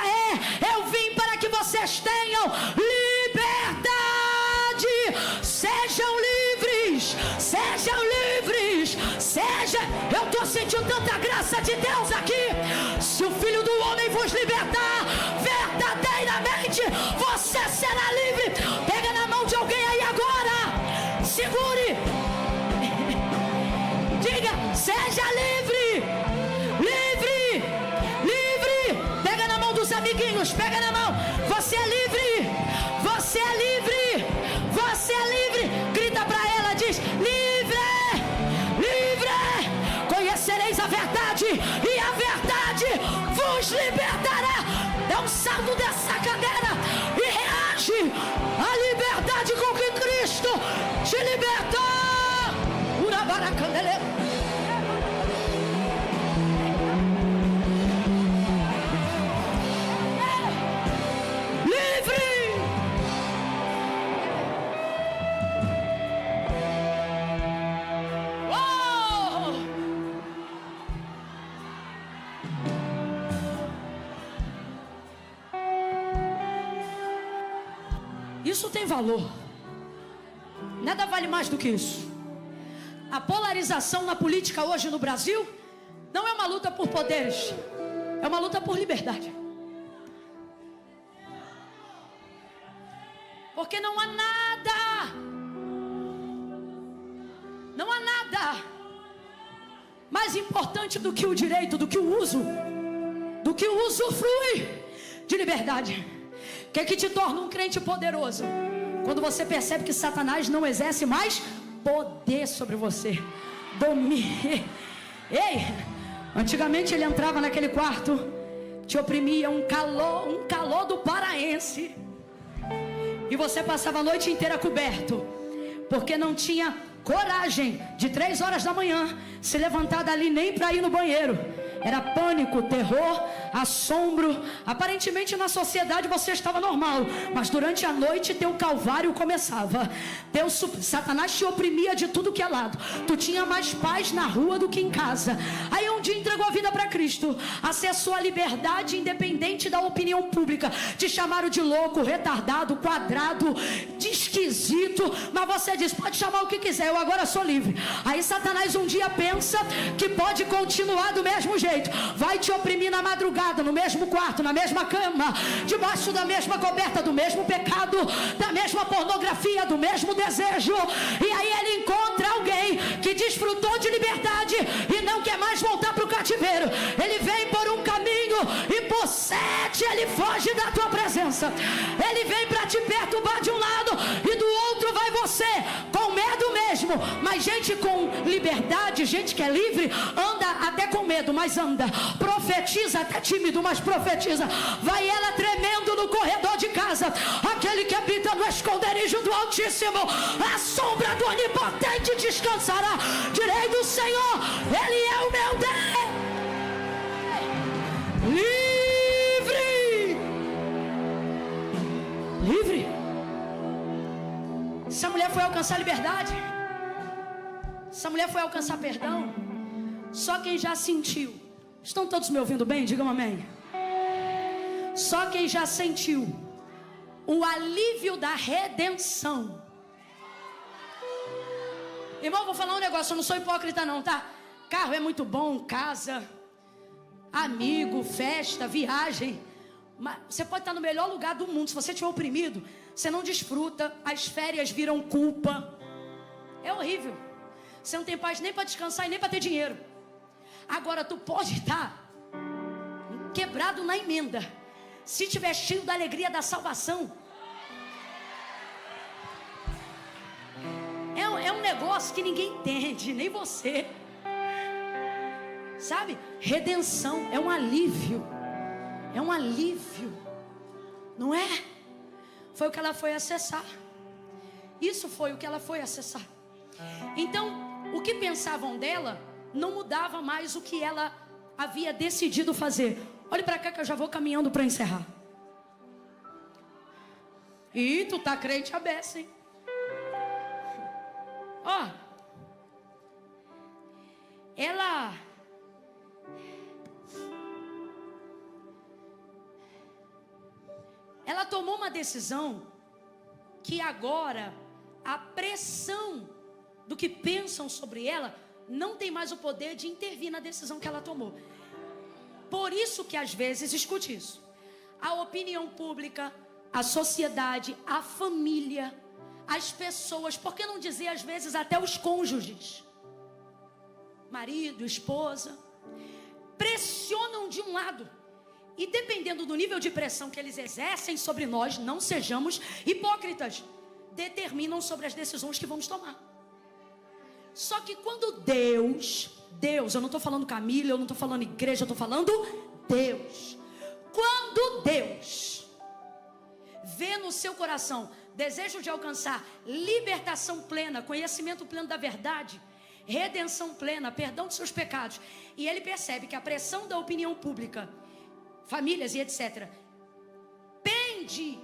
eu vim para que vocês tenham liberdade. Sejam livres, sejam livres, eu estou sentindo tanta graça de Deus aqui. Se o Filho do Homem vos libertar, verdadeiramente você será livre. Pega na mão de alguém aí agora, segure, diga: seja livre, livre, livre. Pega na mão dos amiguinhos, pega na mão. Você é livre, você é livre, você é livre. Grita para ela, diz: livre, livre. Conhecereis a verdade e a verdade vos libertará. Dá um salto dessa cadeira e reage à liberdade com que Cristo te libertou. Livre. Oh! Isso tem valor. Nada vale mais do que isso. A polarização na política hoje no Brasil não é uma luta por poderes, é uma luta por liberdade. Porque não há nada mais importante do que o direito, do que o uso, do que o usufrui de liberdade. O que é que te torna um crente poderoso? Quando você percebe que Satanás não exerce mais poder sobre você. Ei, antigamente ele entrava naquele quarto, te oprimia um calor do paraense, e você passava a noite inteira coberto, porque não tinha coragem de 3 horas da manhã se levantar dali nem para ir no banheiro. Era pânico, terror, assombro. Aparentemente na sociedade você estava normal, mas durante a noite teu calvário começava. Satanás te oprimia de tudo que é lado. Tu tinha mais paz na rua do que em casa. Aí um dia entregou a vida para Cristo, acessou a liberdade independente da opinião pública. Te chamaram de louco, retardado, quadrado, de esquisito, mas você diz, pode chamar o que quiser, eu agora sou livre. Aí Satanás um dia pensa que pode continuar do mesmo jeito. Vai te oprimir na madrugada, no mesmo quarto, na mesma cama, debaixo da mesma coberta, do mesmo pecado, da mesma pornografia, do mesmo desejo. E aí ele encontra alguém que desfrutou de liberdade e não quer mais voltar para o cativeiro. Ele vem por um caminho e por 7 ele foge da tua presença. Ele vem para te perturbar de um lado e do outro vai você, com medo mesmo. Mas gente com liberdade, gente que é livre, anda até com medo, mas anda. Profetiza até tímido, mas profetiza. Vai ela tremendo no corredor de casa. Aquele que habita no esconderijo do Altíssimo, a sombra do Onipotente descansará. Direi do Senhor, Ele é o meu Deus. Livre. Essa mulher foi alcançar liberdade. Essa mulher foi alcançar perdão. Só quem já sentiu. Estão todos me ouvindo bem? Digam amém. Só quem já sentiu o alívio da redenção. Irmão, vou falar um negócio, eu não sou hipócrita não, tá? Carro é muito bom, casa, amigo, festa, viagem. Mas você pode estar no melhor lugar do mundo. Se você estiver oprimido, você não desfruta. As férias viram culpa. É horrível. Você não tem paz nem para descansar e nem para ter dinheiro. Agora tu pode estar quebrado na emenda, se estiver cheio da alegria da salvação. É um negócio que ninguém entende, nem você. Sabe? Redenção é um alívio. É um alívio. Não é? Foi o que ela foi acessar. Isso foi o que ela foi acessar. Então, o que pensavam dela não mudava mais o que ela havia decidido fazer. Olhe para cá que eu já vou caminhando para encerrar. E tu tá crente a beça, hein? Ó, ela tomou uma decisão que agora a pressão do que pensam sobre ela não tem mais o poder de intervir na decisão que ela tomou. Por isso que às vezes, escute isso, a opinião pública, a sociedade, a família, as pessoas, por que não dizer às vezes até os cônjuges, marido, esposa, pressionam de um lado. E dependendo do nível de pressão que eles exercem sobre nós, não sejamos hipócritas, determinam sobre as decisões que vamos tomar. Só que quando Deus, eu não estou falando Camila, eu não estou falando igreja, eu estou falando Deus. Quando Deus vê no seu coração desejo de alcançar libertação plena, conhecimento pleno da verdade, redenção plena, perdão de seus pecados, e ele percebe que a pressão da opinião pública, famílias e etc., pende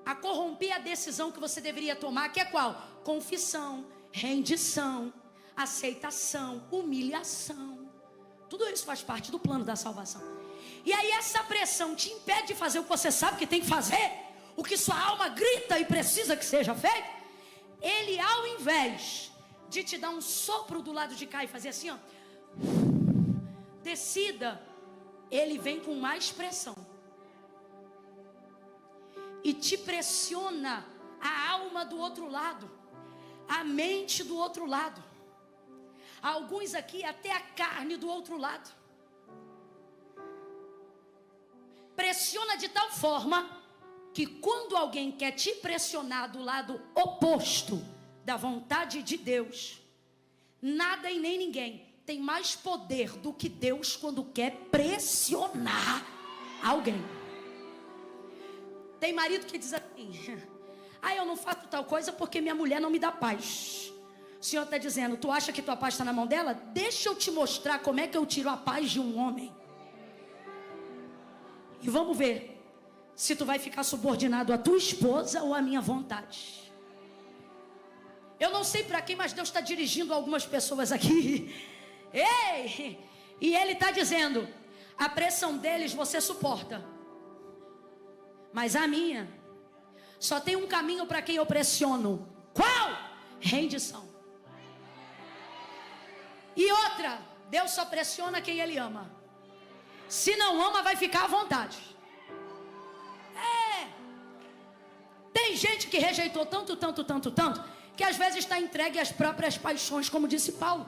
a corromper a decisão que você deveria tomar, que é qual? Confissão, rendição, aceitação, humilhação. Tudo isso faz parte do plano da salvação. E aí essa pressão te impede de fazer o que você sabe que tem que fazer. o que sua alma grita e precisa que seja feito, Ele, ao invés de te dar um sopro do lado de cá e fazer assim, ó, descida, Ele vem com mais pressão e te pressiona a alma do outro lado, a mente do outro lado, alguns aqui até a carne do outro lado. Pressiona de tal forma que quando alguém quer te pressionar do lado oposto da vontade de Deus, nada e nem ninguém tem mais poder do que Deus quando quer pressionar alguém. Tem marido que diz assim: eu não faço tal coisa porque minha mulher não me dá paz. O Senhor está dizendo: tu acha que tua paz está na mão dela? Deixa eu te mostrar como é que eu tiro a paz de um homem. E vamos ver se tu vai ficar subordinado à tua esposa ou à minha vontade. Eu não sei para quem, mas Deus está dirigindo algumas pessoas aqui. Ei! E Ele está dizendo: a pressão deles você suporta, mas a minha, só tem um caminho para quem eu pressiono. Qual? Rendição. E outra, Deus só pressiona quem Ele ama. Se não ama, vai ficar à vontade. Tem gente que rejeitou tanto, que às vezes está entregue às próprias paixões, como disse Paulo.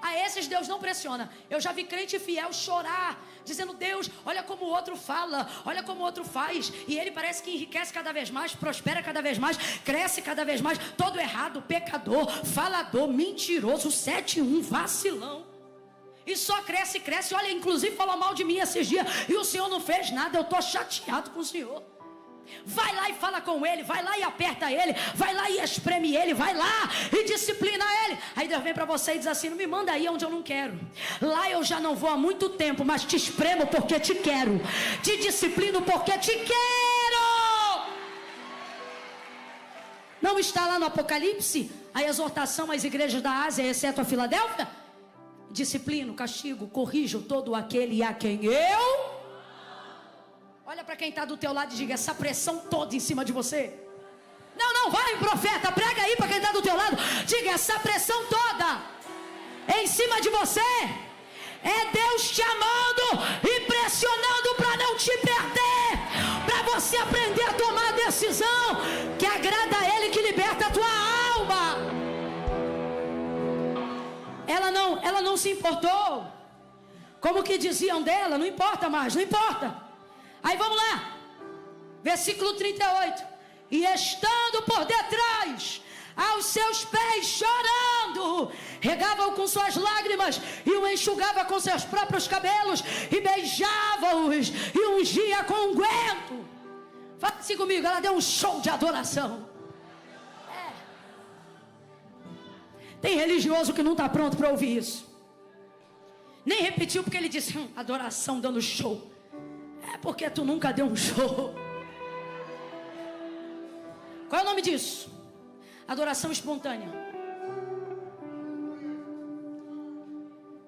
A esses Deus não pressiona. Eu já vi crente fiel chorar, dizendo: Deus, olha como o outro fala, olha como o outro faz, e ele parece que enriquece cada vez mais, prospera cada vez mais, cresce cada vez mais, todo errado, pecador, falador, mentiroso, 7-1, vacilão. E só cresce, olha, inclusive falou mal de mim esses dias, e o Senhor não fez nada. Eu estou chateado com o Senhor. Vai lá e fala com ele, vai lá e aperta ele, vai lá e espreme ele, vai lá e disciplina ele. Aí Deus vem para você e diz assim: não me manda aí onde eu não quero. Lá eu já não vou há muito tempo, mas te espremo porque te quero, te disciplino porque te quero. Não está lá no Apocalipse a exortação às igrejas da Ásia, exceto a Filadélfia? Disciplino, castigo, corrijo todo aquele a quem eu... Olha para quem está do teu lado e diga: essa pressão toda em cima de você. Não, vai, profeta, prega aí para quem está do teu lado. Diga: essa pressão toda em cima de você é Deus te amando e pressionando para não te perder, para você aprender a tomar a decisão que agrada a Ele, que liberta a tua alma. Ela não se importou. Como que diziam dela? Não importa mais, não importa. Aí vamos lá, versículo 38. E estando por detrás, aos seus pés chorando, regava-o com suas lágrimas e o enxugava com seus próprios cabelos e beijava-os e ungia com unguento. Fala assim comigo: ela deu um show de adoração. Tem religioso que não está pronto para ouvir isso. Nem repetiu porque ele disse: adoração dando show. É porque tu nunca deu um show. Qual é o nome disso? Adoração espontânea.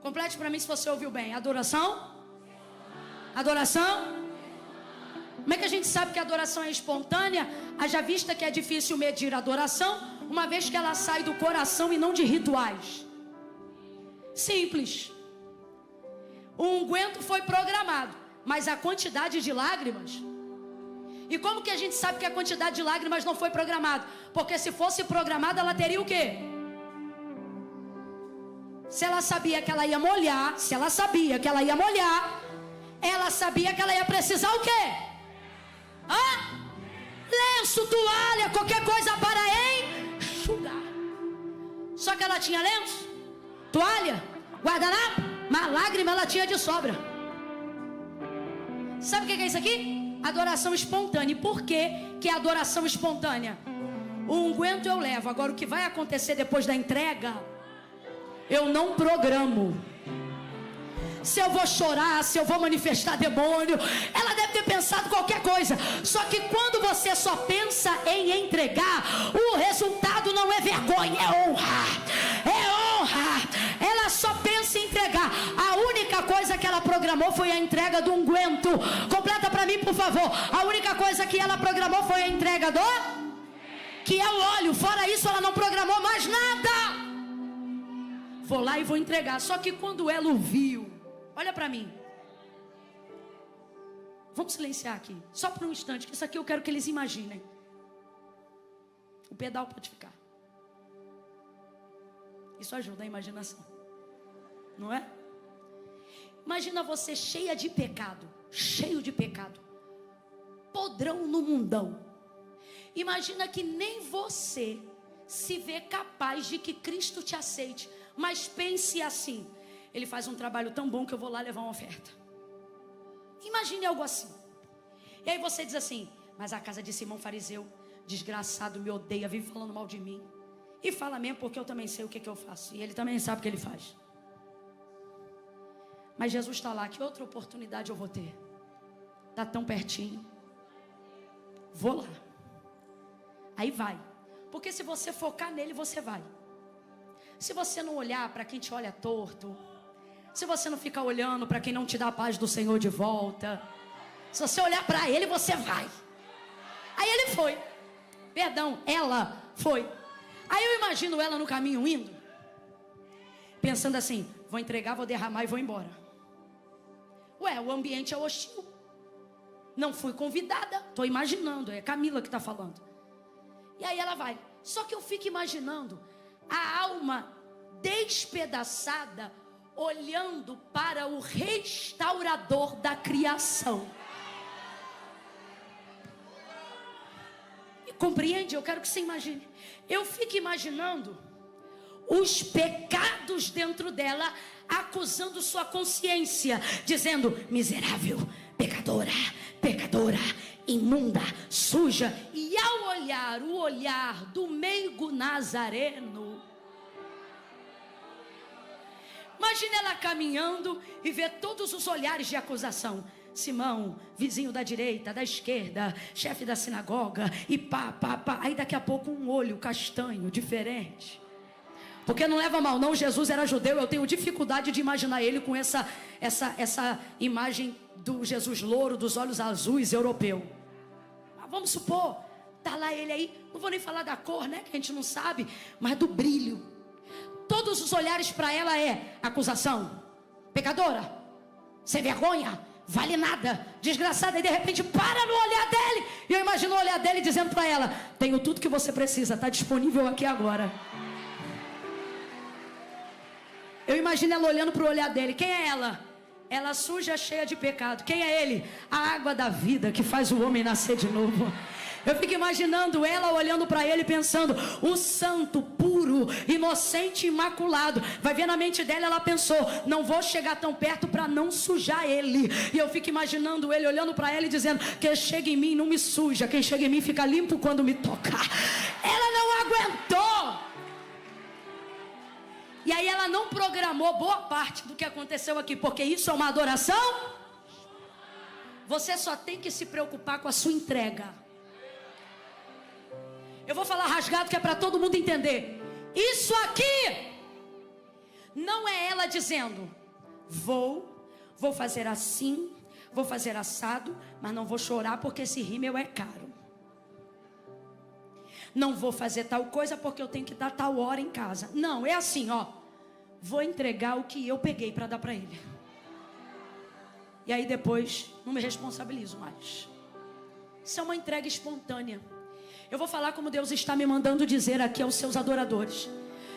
Complete para mim se você ouviu bem. Adoração? Adoração? Como é que a gente sabe que a adoração é espontânea? Haja vista que é difícil medir a adoração, uma vez que ela sai do coração e não de rituais. Simples. O unguento foi programado, mas a quantidade de lágrimas... E como que a gente sabe que a quantidade de lágrimas não foi programada? Porque se fosse programada, ela teria o quê? Se ela sabia que ela ia molhar, ela sabia que ela ia precisar o quê? Lenço, toalha, qualquer coisa para enxugar. Só que ela tinha lenço, toalha, guardanapo, mas lágrima ela tinha de sobra. Sabe o que é isso aqui? Adoração espontânea. E por que é adoração espontânea? O unguento eu levo. Agora o que vai acontecer depois da entrega, eu não programo. Se eu vou chorar, se eu vou manifestar demônio, ela deve ter pensado qualquer coisa. Só que quando você só pensa em entregar, o resultado não é vergonha, é honra. É honra. Ela só pensa em entregar. A única coisa que ela programou foi a entrega do unguento. Completa para mim, por favor. favor. A única coisa que ela programou foi a entrega do... que é o óleo. Fora isso, ela não programou mais nada. Vou lá e vou entregar. Só que quando ela o viu, olha para mim. Vamos silenciar aqui, só por um instante, que isso aqui eu quero que eles imaginem. O pedal pode ficar. Isso ajuda a imaginação, não é? Imagina você cheia de pecado, cheio de pecado, podrão no mundão. Imagina que nem você se vê capaz de que Cristo te aceite. Mas pense assim: ele faz um trabalho tão bom que eu vou lá levar uma oferta. Imagine algo assim. E aí você diz assim: mas a casa de Simão fariseu, desgraçado, me odeia, vive falando mal de mim. E fala mesmo, porque eu também sei o que eu faço. E ele também sabe o que ele faz. Mas Jesus está lá, que outra oportunidade eu vou ter? Está tão pertinho. Vou lá. Aí vai. Porque se você focar nele, você vai. Se você não olhar para quem te olha torto, se você não ficar olhando para quem não te dá a paz do Senhor de volta, se você olhar para ele, você vai. Aí ele foi. Perdão, ela foi. Aí eu imagino ela no caminho indo, pensando assim: vou entregar, vou derramar e vou embora. Ué, o ambiente é hostil. Não fui convidada. Estou imaginando, é Camila que está falando. E aí ela vai. Só que eu fico imaginando a alma despedaçada, olhando para o restaurador da criação. Compreende? Eu quero que você imagine. Eu fico imaginando os pecados dentro dela, acusando sua consciência, dizendo: miserável, pecadora, pecadora, imunda, suja. E ao olhar o olhar do meigo nazareno, imagine ela caminhando e ver todos os olhares de acusação. Simão, vizinho da direita, da esquerda, chefe da sinagoga, e pá. Aí daqui a pouco um olho castanho, diferente. Porque não leva mal não, Jesus era judeu. Eu tenho dificuldade de imaginar ele com essa imagem do Jesus louro, dos olhos azuis, europeu. Mas vamos supor, tá lá ele aí, não vou nem falar da cor, né, que a gente não sabe, mas do brilho. Todos os olhares para ela é acusação, pecadora, sem vergonha, vale nada, desgraçada. E de repente para no olhar dele. E eu imagino o olhar dele dizendo para ela: tenho tudo que você precisa, está disponível aqui agora. Eu imagino ela olhando para o olhar dele. Quem é ela? Ela suja, cheia de pecado. Quem é ele? A água da vida que faz o homem nascer de novo. Eu fico imaginando ela olhando para ele, pensando: o santo, puro, inocente, imaculado. Vai ver na mente dela, ela pensou: não vou chegar tão perto para não sujar ele. E eu fico imaginando ele olhando para ela e dizendo: quem chega em mim não me suja, quem chega em mim fica limpo quando me tocar. Ela não aguentou. E aí ela não programou boa parte do que aconteceu aqui, porque isso é uma adoração. Você só tem que se preocupar com a sua entrega. Eu vou falar rasgado, que é para todo mundo entender. Isso aqui não é ela dizendo: vou fazer assim, vou fazer assado, mas não vou chorar porque esse rímel é caro. Não vou fazer tal coisa porque eu tenho que dar tal hora em casa. Não, é assim, ó: vou entregar o que eu peguei para dar para ele. E aí depois não me responsabilizo mais. Isso é uma entrega espontânea. Eu vou falar como Deus está me mandando dizer aqui aos seus adoradores.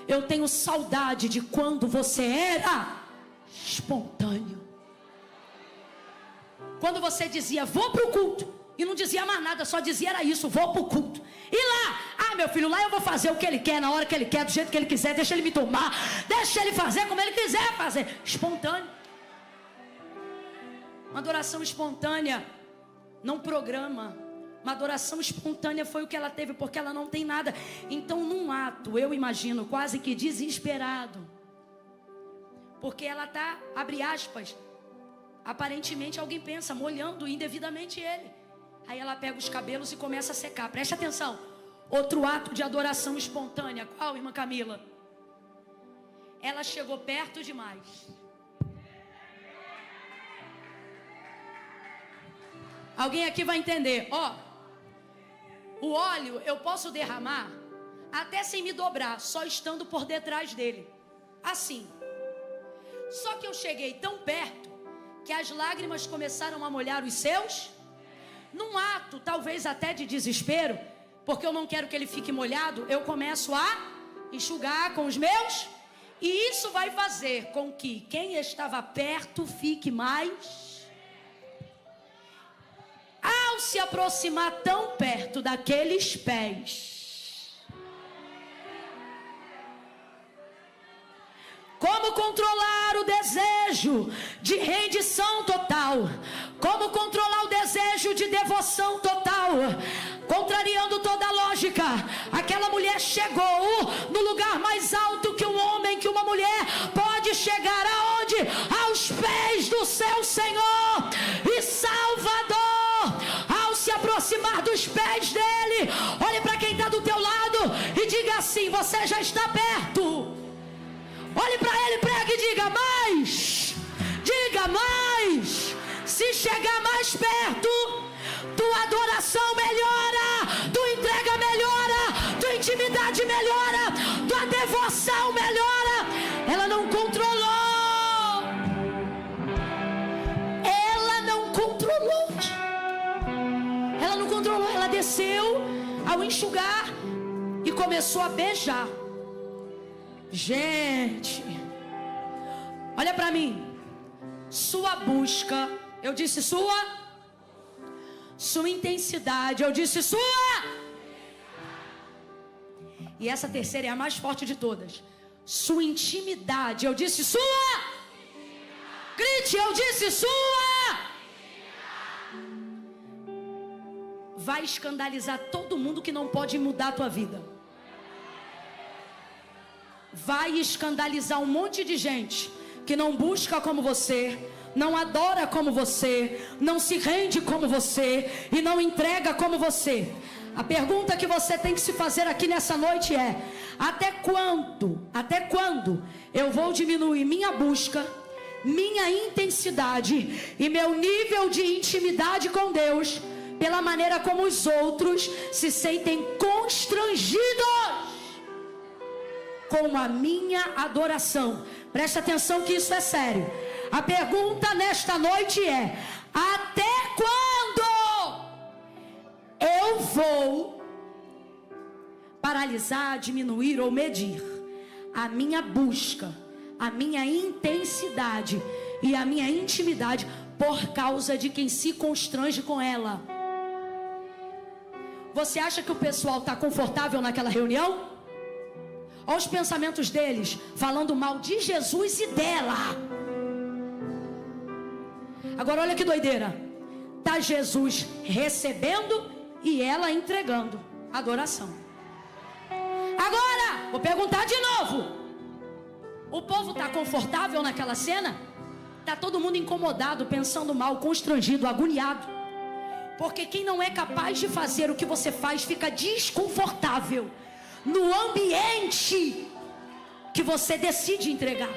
Eu tenho saudade de quando você era espontâneo. Quando você dizia: vou para o culto, e não dizia mais nada, só dizia era isso: vou para o culto. E lá, meu filho, lá eu vou fazer o que ele quer, na hora que ele quer, do jeito que ele quiser. Deixa ele me tomar, deixa ele fazer como ele quiser fazer. Espontâneo. Uma adoração espontânea não programa. Uma adoração espontânea foi o que ela teve, porque ela não tem nada. Então num ato, eu imagino, quase que desesperado, porque ela está, abre aspas, aparentemente alguém pensa, molhando indevidamente ele. Aí ela pega os cabelos e começa a secar. Preste atenção. Outro ato de adoração espontânea. Qual, irmã Camila? Ela chegou perto demais. Alguém aqui vai entender. Ó, o óleo eu posso derramar até sem me dobrar, só estando por detrás dele. Assim. Só que eu cheguei tão perto que as lágrimas começaram a molhar os seus. Num ato, talvez até de desespero, porque eu não quero que ele fique molhado, eu começo a enxugar com os meus. E isso vai fazer com que quem estava perto fique mais. Ao se aproximar tão perto daqueles pés, como controlar o desejo de rendição total, como controlar o desejo de devoção total, contrariando toda a lógica. Aquela mulher chegou no lugar mais alto que um homem, que uma mulher pode chegar. Aonde? Aos pés do seu Senhor e Salvador. Ao se aproximar dos pés dele, olhe para quem está do teu lado e diga assim: você já está perto. Olhe para ele, prega e diga mais. Diga mais. Se chegar mais perto, tua adoração melhora, tua entrega melhora, tua intimidade melhora, tua devoção melhora. Ela não controlou. Ela não controlou. Ela não controlou. Ela desceu ao enxugar e começou a beijar. Gente, olha para mim. Sua busca, eu disse sua intensidade, eu disse sua. E essa terceira é a mais forte de todas. Sua intimidade, eu disse sua. Grite, eu disse sua. Vai escandalizar todo mundo que não pode mudar a tua vida. Vai escandalizar um monte de gente que não busca como você, não adora como você, não se rende como você e não entrega como você. A pergunta que você tem que se fazer aqui nessa noite é: até quando eu vou diminuir minha busca, minha intensidade e meu nível de intimidade com Deus pela maneira como os outros se sentem constrangidos com a minha adoração? Presta atenção que isso é sério. A pergunta nesta noite é: até quando eu vou paralisar, diminuir ou medir a minha busca, a minha intensidade e a minha intimidade por causa de quem se constrange com ela? Você acha que o pessoal está confortável naquela reunião? Olha os pensamentos deles, falando mal de Jesus e dela. Agora olha que doideira. Tá Jesus recebendo e ela entregando adoração. Agora, vou perguntar de novo. O povo tá confortável naquela cena? Tá todo mundo incomodado, pensando mal, constrangido, agoniado. Porque quem não é capaz de fazer o que você faz fica desconfortável no ambiente que você decide entregar.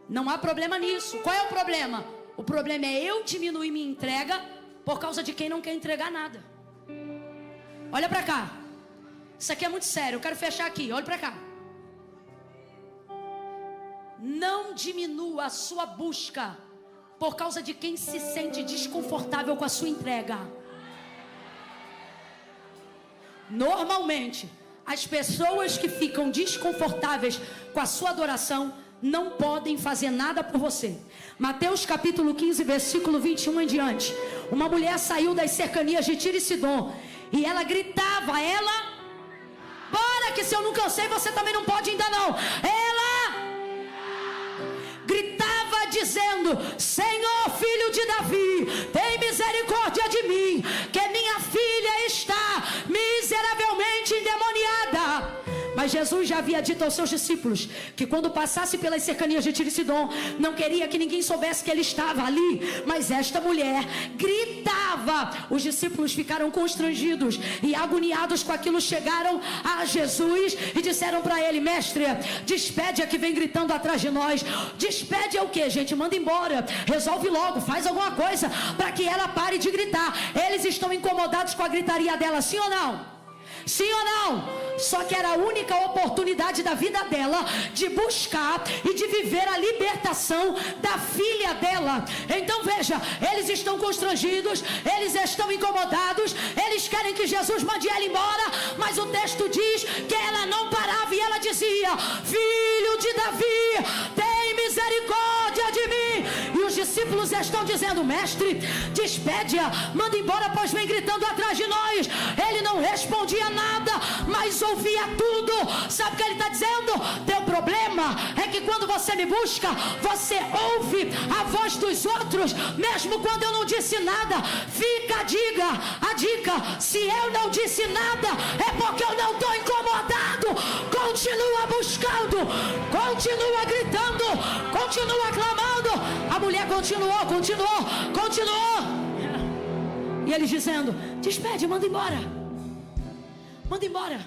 Não há problema nisso. Qual é o problema? O problema é eu diminuir minha entrega por causa de quem não quer entregar nada. Olha pra cá. Isso aqui é muito sério. Eu quero fechar aqui. Olha pra cá. Não diminua a sua busca por causa de quem se sente desconfortável com a sua entrega. Normalmente, as pessoas que ficam desconfortáveis com a sua adoração não podem fazer nada por você. Mateus capítulo 15, versículo 21 em diante. Uma mulher saiu das cercanias de Tiro e Sidom e ela gritava, bora que se eu não cansei você também não pode ainda não. Ela gritava dizendo: Senhor, filho de Davi, tem misericórdia de mim, que minha filha está miseravelmente endemoniada. Mas Mas Jesus já havia dito aos seus discípulos que quando passasse pelas cercanias de Tiro e Sidom, não queria que ninguém soubesse que ele estava ali. Mas esta mulher gritava. Os discípulos ficaram constrangidos e agoniados com aquilo. Chegaram a Jesus e disseram para ele: mestre, despede a que vem gritando atrás de nós. Despede é o que, gente? Manda embora, resolve logo, faz alguma coisa para que ela pare de gritar. Eles estão incomodados com a gritaria dela, sim ou não? Sim ou não? Só que era a única oportunidade da vida dela de buscar e de viver a libertação da filha dela. Então veja, eles estão constrangidos, eles estão incomodados, eles querem que Jesus mande ela embora, mas o texto diz que ela não parava e ela dizia: filho de Davi, tem misericórdia de mim. E os discípulos estão dizendo: mestre, despede-a, manda embora, pois vem gritando atrás de nós. Ele não respondia nada, mas ouvia tudo. Sabe o que ele está dizendo? Teu problema é que quando você me busca, você ouve a voz dos outros, mesmo quando eu não disse nada. Fica a dica: se eu não disse nada, é porque eu não estou incomodado. Continua buscando, continua gritando, continua clamando. A mulher continuou. E eles dizendo: despede, manda embora. Manda embora.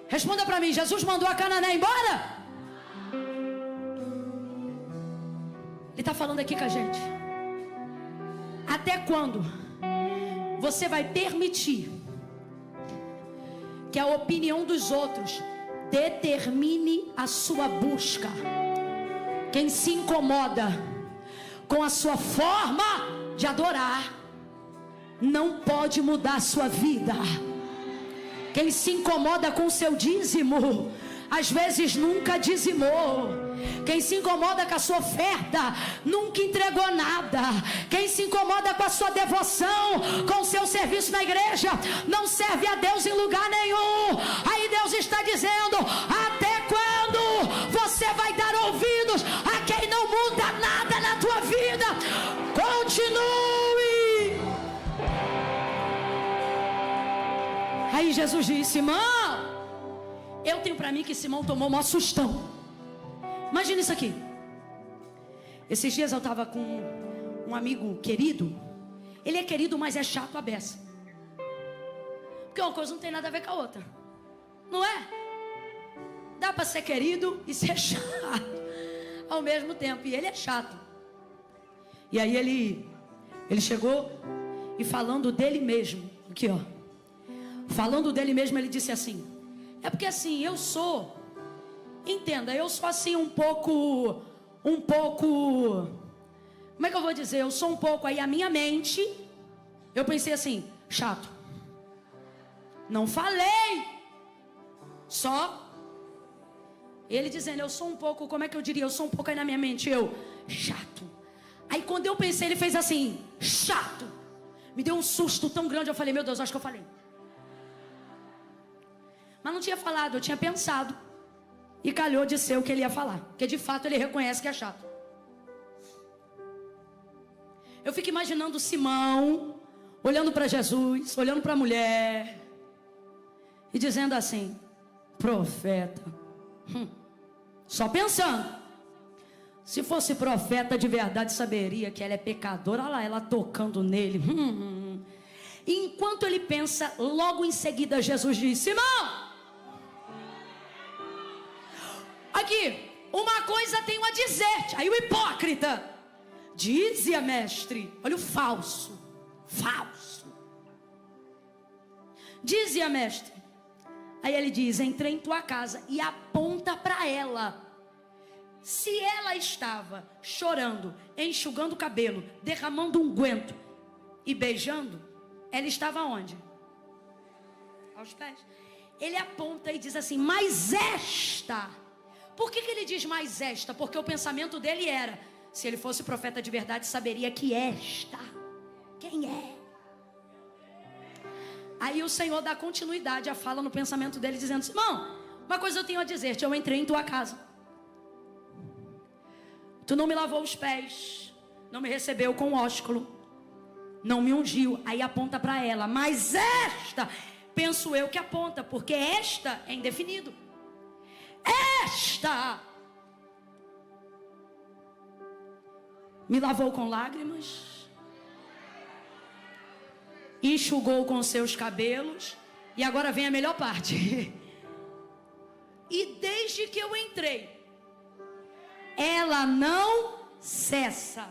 Responda para mim: Jesus mandou a Canané embora? Ele está falando aqui com a gente. Até quando você vai permitir que a opinião dos outros determine a sua busca? Quem se incomoda com a sua forma de adorar não pode mudar a sua vida. Quem se incomoda com o seu dízimo, às vezes nunca dizimou. Quem se incomoda com a sua oferta, nunca entregou nada. Quem se incomoda com a sua devoção, com o seu serviço na igreja, não serve a Deus em lugar nenhum. Aí Deus está dizendo: até quando você vai dar ouvidos a quem não muda nada na tua vida? Continue. Aí Jesus disse: Simão, eu tenho para mim que Simão tomou um sustão. Imagina isso aqui. Esses dias eu estava com um amigo querido. Ele é querido, mas é chato a beça. Porque uma coisa não tem nada a ver com a outra, não é? Dá para ser querido e ser chato ao mesmo tempo. E ele é chato. E aí ele chegou e falando dele mesmo, aqui ó, falando dele mesmo, ele disse assim: é porque assim, eu sou, entenda, eu sou assim um pouco, como é que eu vou dizer? Eu sou um pouco, aí a minha mente, eu pensei assim: chato. Não falei, só ele dizendo, eu sou um pouco, como é que eu diria? Eu sou um pouco, aí na minha mente, eu, chato. Aí quando eu pensei, ele fez assim, chato. Me deu um susto tão grande, eu falei: meu Deus, acho que eu falei. Mas não tinha falado, eu tinha pensado. E calhou de ser o que ele ia falar, porque de fato ele reconhece que é chato. Eu fico imaginando Simão olhando para Jesus, olhando para a mulher e dizendo assim: profeta, só pensando, se fosse profeta de verdade, saberia que ela é pecadora. Olha lá, ela tocando nele. E enquanto ele pensa, logo em seguida Jesus diz: Simão, aqui, uma coisa tenho a dizer-te. Aí o hipócrita: dize-a, mestre. Olha o falso. Dize-a, mestre. Aí ele diz: entrei em tua casa, e aponta para ela. Se ela estava chorando, enxugando o cabelo, derramando unguento e beijando, ela estava onde? Aos pés. Ele aponta e diz assim: mas esta. Por que ele diz mais esta? Porque o pensamento dele era: se ele fosse profeta de verdade, saberia que esta, quem é? Aí o Senhor dá continuidade à fala no pensamento dele, dizendo: Simão, uma coisa eu tenho a dizer-te. Eu entrei em tua casa, tu não me lavou os pés, não me recebeu com ósculo, não me ungiu. Aí aponta para ela: mas esta, penso eu que aponta, porque esta é indefinido. esta me lavou com lágrimas, enxugou com seus cabelos. E agora vem a melhor parte. E desde que eu entrei, ela não cessa.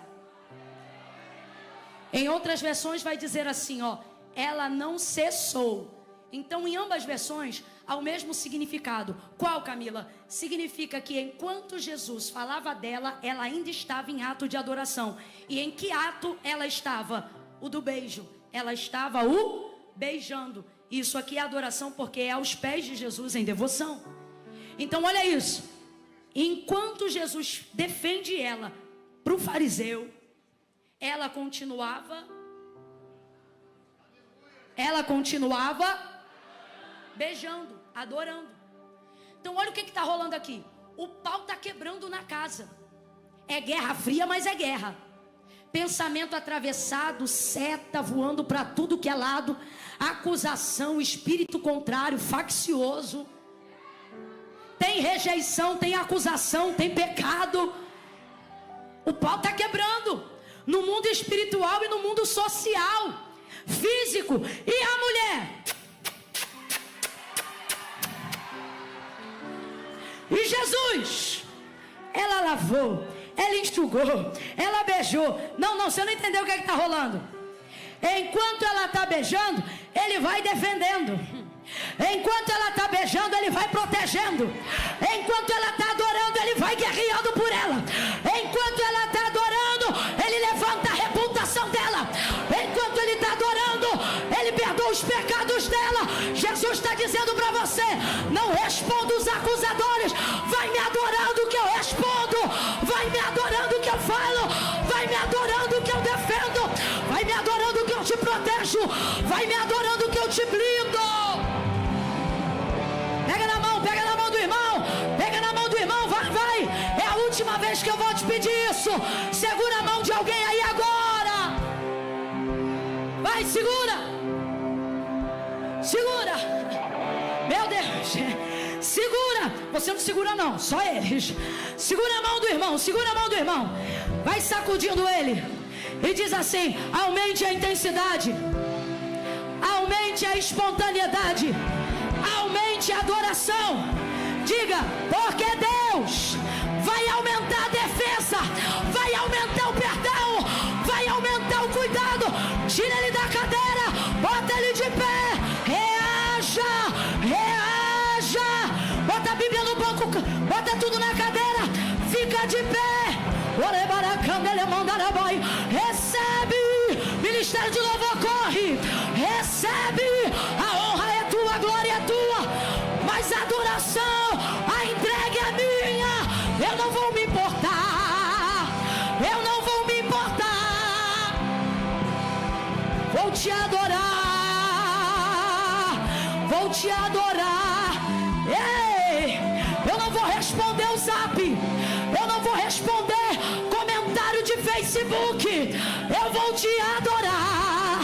Em outras versões vai dizer assim, ó, ela não cessou. Então, em ambas versões, há o mesmo significado. Qual, Camila? Significa que enquanto Jesus falava dela, ela ainda estava em ato de adoração. E em que ato ela estava? O do beijo. Ela estava o beijando. Isso aqui é adoração porque é aos pés de Jesus em devoção. Então, olha isso. Enquanto Jesus defende ela para o fariseu, ela continuava beijando, adorando. Então olha o que está rolando aqui. O pau está quebrando na casa. É guerra fria, mas é guerra. Pensamento atravessado, seta voando para tudo que é lado, acusação, espírito contrário, faccioso. Tem rejeição, tem acusação, tem pecado. O pau está quebrando no mundo espiritual e no mundo social, físico. E a mulher? E Jesus? Ela lavou, ela enxugou, ela beijou. Não, você não entendeu o que está rolando. Enquanto ela está beijando, ele vai defendendo. Enquanto ela está beijando, ele vai protegendo. Enquanto ela está adorando, ele vai guerreando por ela. Enquanto ela está adorando, ele levanta a reputação dela. Enquanto ele está adorando, ele perdoa os pecados dela. Jesus está dizendo para você: não responda os acusadores. Vai me adorando que eu respondo. Vai me adorando que eu falo. Vai me adorando que eu defendo. Vai me adorando que eu te protejo. Vai me adorando que eu te blindo. Pega na mão do irmão. Pega na mão do irmão, vai. É a última vez que eu vou te pedir isso. Segura a mão de alguém aí agora. Vai, segura. Meu Deus. Segura. Você não segura não, só eles. Segura a mão do irmão. Vai sacudindo ele. E diz assim: aumente a intensidade. Aumente a espontaneidade. Aumente a adoração. Diga: porque Deus vai aumentar a defesa, vai aumentar o perdão, vai aumentar o cuidado. Tira ele da cadeira, bota ele de pé. Reaja. Bota a Bíblia no banco, bota tudo na cadeira. Fica de pé. Recebe. Ministério de louvor, corre. Recebe. A honra é tua, a glória é tua. Mas a adoração, a entrega é minha. Eu não vou me importar. Vou te adorar. Ei, eu não vou responder o zap. Eu não vou responder comentário de Facebook. Eu vou te adorar.